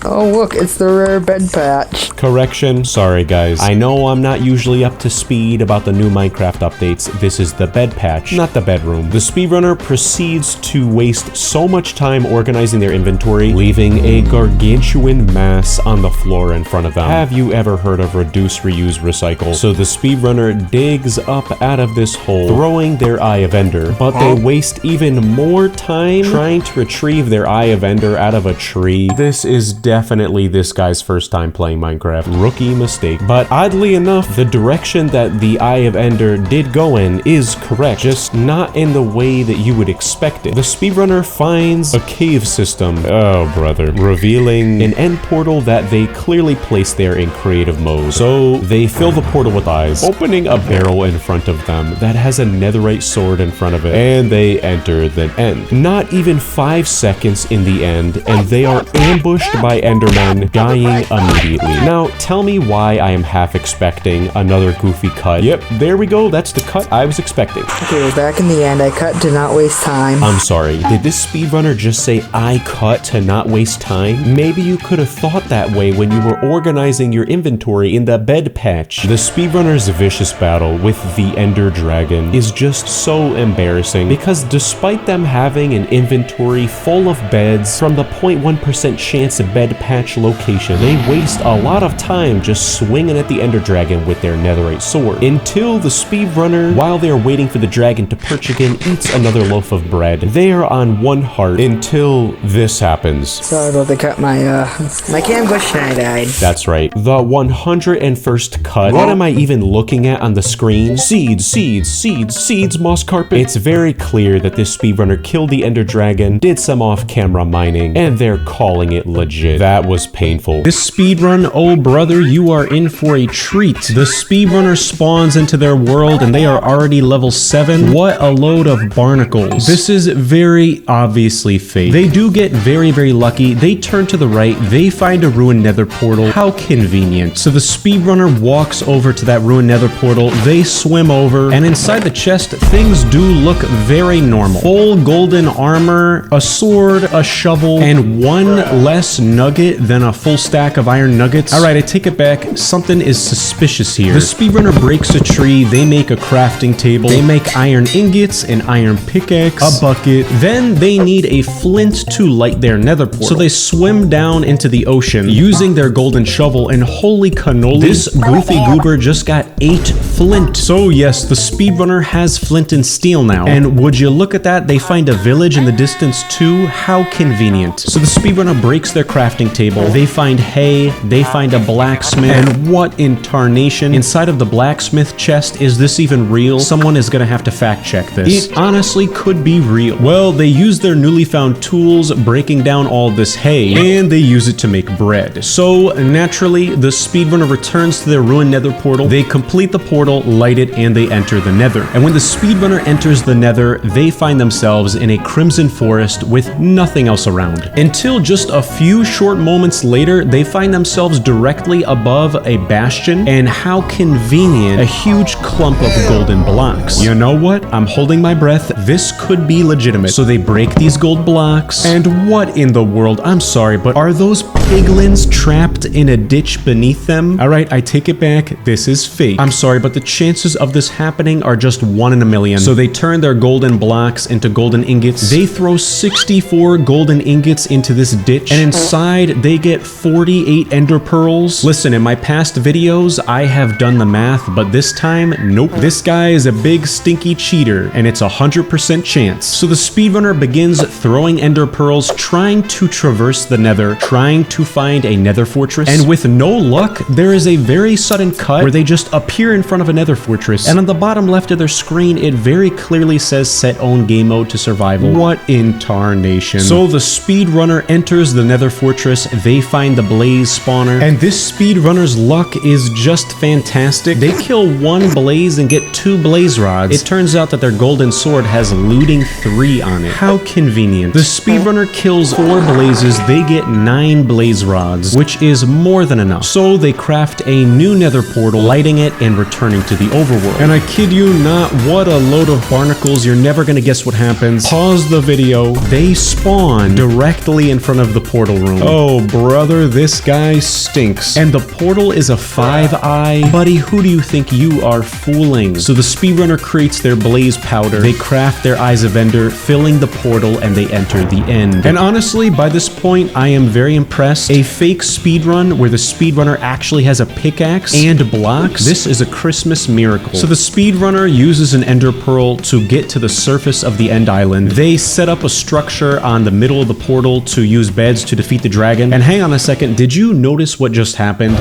Oh, look, it's the rare bed patch. Correction, sorry guys. I know I'm not usually up to speed about the new Minecraft updates. This is the bed patch, not the bedroom. The speedrunner proceeds to waste so much time organizing their inventory, leaving a gargantuan mass on the floor in front of them. Have you ever heard of reduce, reuse, recycle? So the speedrunner digs up out of this hole, throwing their eye of ender, but they waste even more time trying to retrieve their eye of ender out of a tree. This is definitely this guy's first time playing Minecraft. Rookie mistake. But oddly enough, the direction that the Eye of Ender did go in is correct, just not in the way that you would expect it. The speedrunner finds a cave system. Oh, brother. Revealing an end portal that they clearly placed there in creative mode. So they fill the portal with eyes, opening a barrel in front of them that has a netherite sword in front of it, and they enter the end. Not even 5 seconds in the end, and they are ambushed by Endermen, dying immediately. Now, tell me why I am half expecting another goofy cut. Yep, there we go. That's the cut I was expecting. Okay, we're back in the end. I cut to not waste time. I'm sorry. Did this speedrunner just say I cut to not waste time? Maybe you could have thought that way when you were organizing your inventory in the bed patch. The speedrunner's vicious battle with the Ender Dragon is just so embarrassing because despite them having an inventory full of beds from the 0.1% chance of bed patch location, they waste a lot of time just swinging at the Ender Dragon with their netherite sword until the speedrunner, while they're waiting for the dragon to perch again, eats another loaf of bread. They are on 1 heart until this happens. Sorry about the cut. My cam glitched and I died. That's right. The 101st cut. What am I even looking at on the screen? Seeds, moss carpet. It's very clear that this speedrunner killed the Ender Dragon, did some off-camera mining, and they're calling it legit. That was painful. This speedrun, oh brother, you are in for a treat. The speedrunner spawns into their world and they are already level 7. What a load of barnacles. This is very obviously fake. They do get very, very lucky. They turn to the right. They find a ruined nether portal. How convenient. So the speedrunner walks over to that ruined nether portal. They swim over, and inside the chest, things do look very normal. Full golden armor, a sword, a shovel, and one less nugget than a full stack of iron nuggets. All right, I take it back. Something is suspicious here. The speedrunner breaks a tree. They make a crafting table. They make iron ingots, an iron pickaxe, a bucket. Then they need a flint to light their nether portal. So they swim down into the ocean using their golden shovel, and holy cannoli, this goofy goober just got 8 flint. So yes, the speedrunner has flint and steel now. And would you look at that, they find a village in the distance too. How convenient. So the speedrunner breaks their crafting table. They find hay, they find a blacksmith, and what in tarnation? Inside of the blacksmith chest, is this even real? Someone is gonna have to fact check this. It honestly could be real. Well, they use their newly found tools, breaking down all this hay, and they use it to make bread. So naturally, the speedrunner returns to their ruined nether portal. They complete the portal, light it, and they enter the nether. And when the speedrunner enters the nether, they find themselves in a crimson forest with nothing else around. Until just a few short moments later, they find themselves directly above a bastion, and how convenient, a huge clump of golden blocks. You know what? I'm holding my breath. This could be legitimate. So they break these gold blocks, and what in the world? I'm sorry, but are those piglins trapped in a ditch beneath them? All right, I take it back. This is fake. I'm sorry, but the chances of this happening are just 1 in a million. So they turn their golden blocks into golden ingots. They throw 64 golden ingots into this ditch, and inside they get 48 ender pearls. Listen, in my past videos, I have done the math, but this time, nope. This guy is a big stinky cheater, and it's 100% chance. So the speedrunner begins throwing ender pearls, trying to traverse the nether, trying to find a nether fortress, and with no luck, there is a very sudden cut where they just appear in front of a nether fortress, and on the bottom left of their screen, it very clearly says set own game mode to survival. What in tarnation? So the speedrunner enters the nether fortress, they find the blaze spawner, and this speedrunner's luck is just fantastic. They kill 1 blaze and get 2 blaze rods. It turns out that their golden sword has looting 3 on it. How convenient. The speedrunner kills 4 blazes, they get 9 blaze rods, which is more than enough. So they craft a new nether portal, lighting it and returning to the overworld. And I kid you not, what a load of barnacles. You're never gonna guess what happens. Pause the video. They spawn directly in front of the portal room. Oh brother, this guy stinks. And the portal is a 5-eye. Buddy, who do you think you are fooling? So the speedrunner creates their blaze powder. They craft their eyes of ender, filling the portal, and they enter the end. And honestly, by this point, I am very impressed. A fake speedrun where the speedrunner actually has a pickaxe and blocks. This is a Christmas miracle. So the speedrunner uses an ender pearl to get to the surface of the end island. They set up a structure on the middle of the portal to use beds to defeat the dragon. And hang on a second, did you notice what just happened?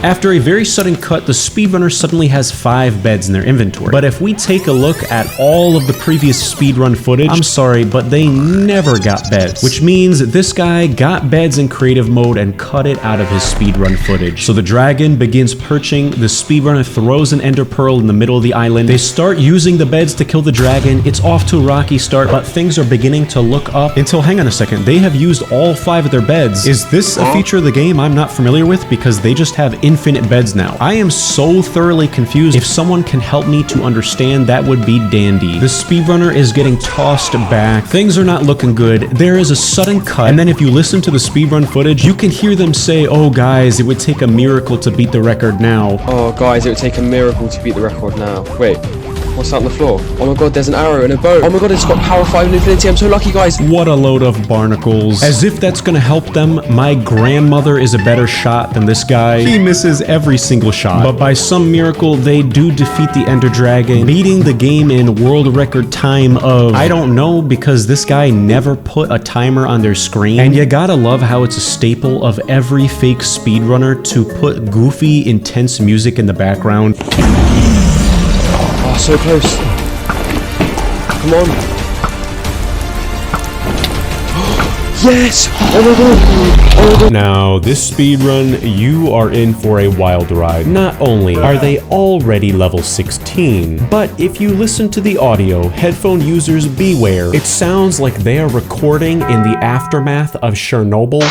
After a very sudden cut, the speedrunner suddenly has 5 beds in their inventory. But if we take a look at all of the previous speedrun footage, I'm sorry, but they never got beds. Which means this guy got beds in creative mode and cut it out of his speedrun footage. So the dragon begins perching, the speedrunner throws an ender pearl in the middle of the island. They start using the beds to kill the dragon. It's off to a rocky start, but things are beginning to look up until, hang on a second, they have used all 5 of their beds. Is this a feature of the game I'm not familiar with? Because they just have infinite beds now. I am so thoroughly confused. If someone can help me to understand, that would be dandy. The speedrunner is getting tossed back. Things are not looking good. There is a sudden cut, and then if you listen to the speedrun footage, you can hear them say, oh guys, it would take a miracle to beat the record now. Oh guys, it would take a miracle to beat the record now. Wait. What's that on the floor? Oh my god, there's an arrow and a bow. Oh my god, it's got power 5 and infinity. I'm so lucky, guys. What a load of barnacles. As if that's gonna help them, my grandmother is a better shot than this guy. He misses every single shot. But by some miracle, they do defeat the Ender Dragon, beating the game in world record time of, I don't know, because this guy never put a timer on their screen. And you gotta love how it's a staple of every fake speedrunner to put goofy, intense music in the background. Oh, so close. Come on. Yes! Oh my god! Oh my god! Now, this speedrun, you are in for a wild ride. Not only are they already level 16, but if you listen to the audio, headphone users beware. It sounds like they are recording in the aftermath of Chernobyl.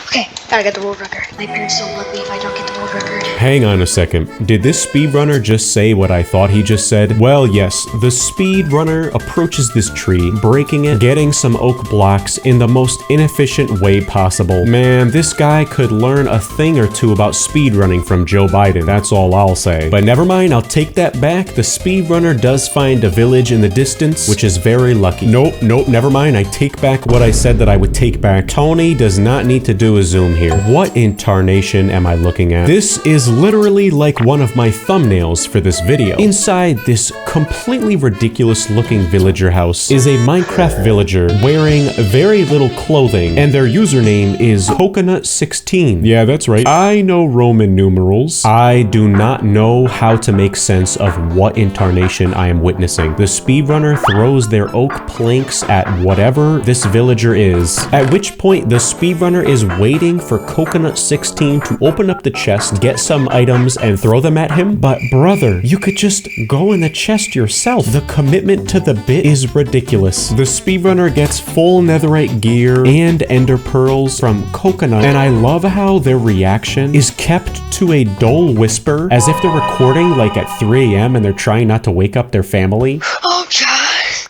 Okay, gotta get the world record. My parents don't love me if I don't get the world record. Hang on a second. Did this speedrunner just say what I thought he just said? Well, yes. The speedrunner approaches this tree, breaking it, getting some oak blocks in the most inefficient way possible. Man, this guy could learn a thing or two about speedrunning from Joe Biden. That's all I'll say. But never mind, I'll take that back. The speedrunner does find a village in the distance, which is very lucky. Nope, never mind. I take back what I said that I would take back. Tony does not need to do a zoom here. What in tarnation am I looking at? This is literally like one of my thumbnails for this video. Inside this completely ridiculous looking villager house is a Minecraft villager wearing very little clothing, and their username is Coconut16. Yeah, that's right. I know Roman numerals. I do not know how to make sense of what in tarnation I am witnessing. The speedrunner throws their oak planks at whatever this villager is, at which point the speedrunner is waiting for Coconut16 to open up the chest, get some items, and throw them at him. But brother, you could just go in the chest yourself. The commitment to the bit is ridiculous. The speedrunner gets full netherite gear and ender pearls from Coconut, and I love how their reaction is kept to a dull whisper, as if they're recording like at 3 a.m. and they're trying not to wake up their family. Oh yes.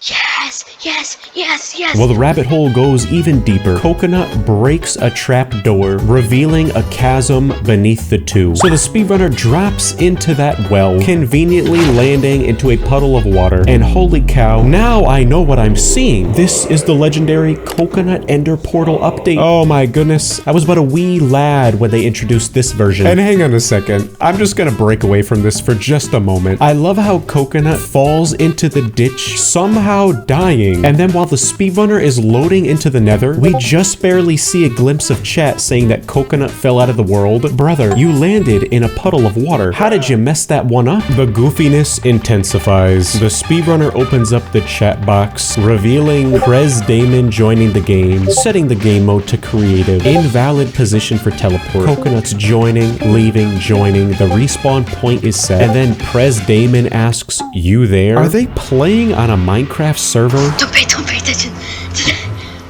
Well, the rabbit hole goes even deeper. Coconut breaks a trap door, revealing a chasm beneath the two. So the speedrunner drops into that well, conveniently landing into a puddle of water. And holy cow, now I know what I'm seeing. This is the legendary Coconut Ender Portal update. Oh my goodness. I was but a wee lad when they introduced this version. And hang on a second. I'm just gonna break away from this for just a moment. I love how Coconut falls into the ditch, somehow dying. And then while the speedrunner is loading into the nether, we just barely see a glimpse of chat saying that Coconut fell out of the world. Brother, you landed in a puddle of water. How did you mess that one up? The goofiness intensifies. The speedrunner opens up the chat box, revealing Prez Damon joining the game, setting the game mode to creative, invalid position for teleport, Coconut's joining, leaving, joining, the respawn point is set, and then Prez Damon asks, you there? Are they playing on a Minecraft server? Don't pay attention.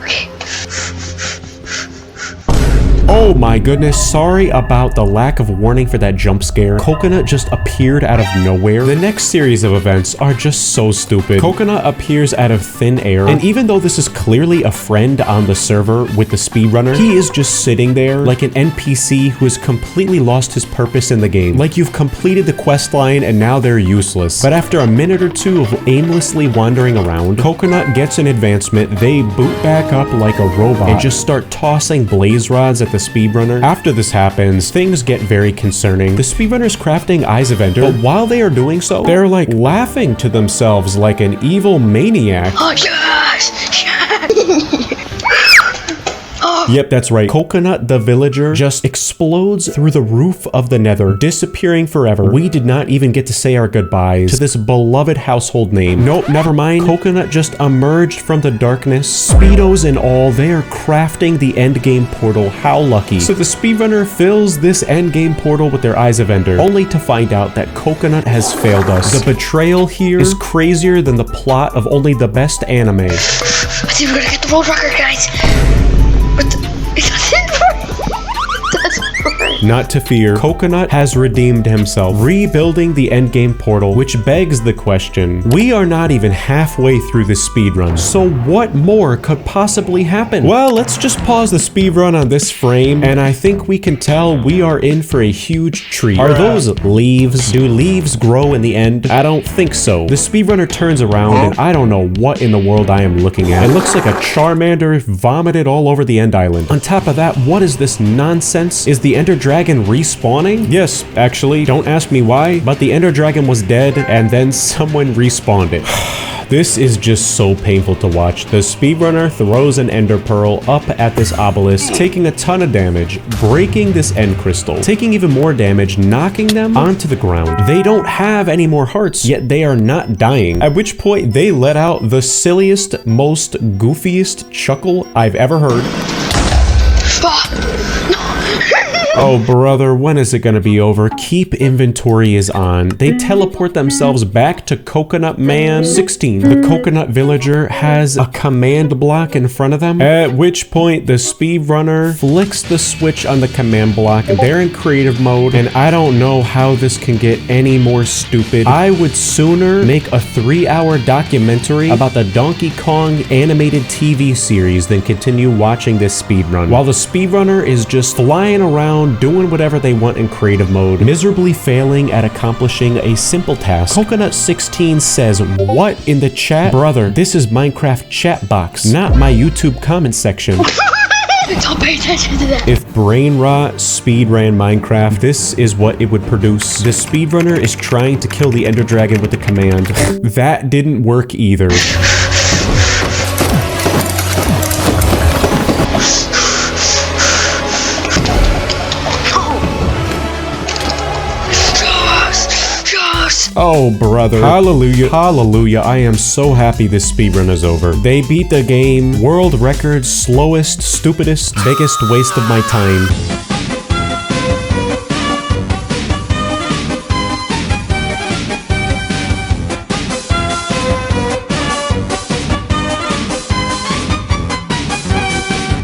Okay. Oh my goodness, sorry about the lack of warning for that jump scare. Coconut just appeared out of nowhere. The next series of events are just so stupid. Coconut appears out of thin air, and even though this is clearly a friend on the server with the speedrunner, he is just sitting there like an NPC who has completely lost his purpose in the game. Like you've completed the quest line and now they're useless. But after a minute or two of aimlessly wandering around, Coconut gets an advancement, they boot back up like a robot and just start tossing blaze rods at the speedrunner. After this happens, things get very concerning. The speedrunner's crafting Eyes of Ender, but while they are doing so, they're like laughing to themselves like an evil maniac. Oh yes! Yep, that's right. Coconut the villager just explodes through the roof of the nether, disappearing forever. We did not even get to say our goodbyes to this beloved household name. Nope, never mind. Coconut just emerged from the darkness. Speedos and all, they are crafting the endgame portal. How lucky. So the speedrunner fills this endgame portal with their Eyes of Ender, only to find out that Coconut has failed us. The betrayal here is crazier than the plot of only the best anime. I think we're gonna get the world record, guys. Not to fear, Coconut has redeemed himself, rebuilding the endgame portal, which begs the question, we are not even halfway through the speedrun, so what more could possibly happen? Well, let's just pause the speedrun on this frame, and I think we can tell we are in for a huge treat. Are those leaves? Do leaves grow in the end? I don't think so. The speedrunner turns around, and I don't know what in the world I am looking at. It looks like a Charmander vomited all over the end island. On top of that, what is this nonsense? Is the Ender Dragon respawning? Yes, actually, don't ask me why, but the Ender Dragon was dead and then someone respawned it. This is just so painful to watch. The speedrunner throws an ender pearl up at this obelisk, taking a ton of damage, breaking this end crystal, taking even more damage, knocking them onto the ground. They don't have any more hearts, yet they are not dying, at which point they let out the silliest, most goofiest chuckle I've ever heard. Oh brother, when is it gonna be over? Keep inventory is on. They teleport themselves back to Coconut Man 16. The coconut villager has a command block in front of them, at which point the speedrunner flicks the switch on the command block. They're in creative mode, and I don't know how this can get any more stupid. I would sooner make a 3-hour documentary about the Donkey Kong animated TV series than continue watching this speedrun. While the speedrunner is just flying around doing whatever they want in creative mode, miserably failing at accomplishing a simple task. Coconut 16 says, what in the chat? Brother, this is Minecraft chat box, not my YouTube comment section. Don't pay attention to that. If brain rot speedran Minecraft, this is what it would produce. The speedrunner is trying to kill the Ender Dragon with the command. That didn't work either. Oh, brother. Hallelujah. Hallelujah. I am so happy this speedrun is over. They beat the game. World record, slowest, stupidest, biggest waste of my time.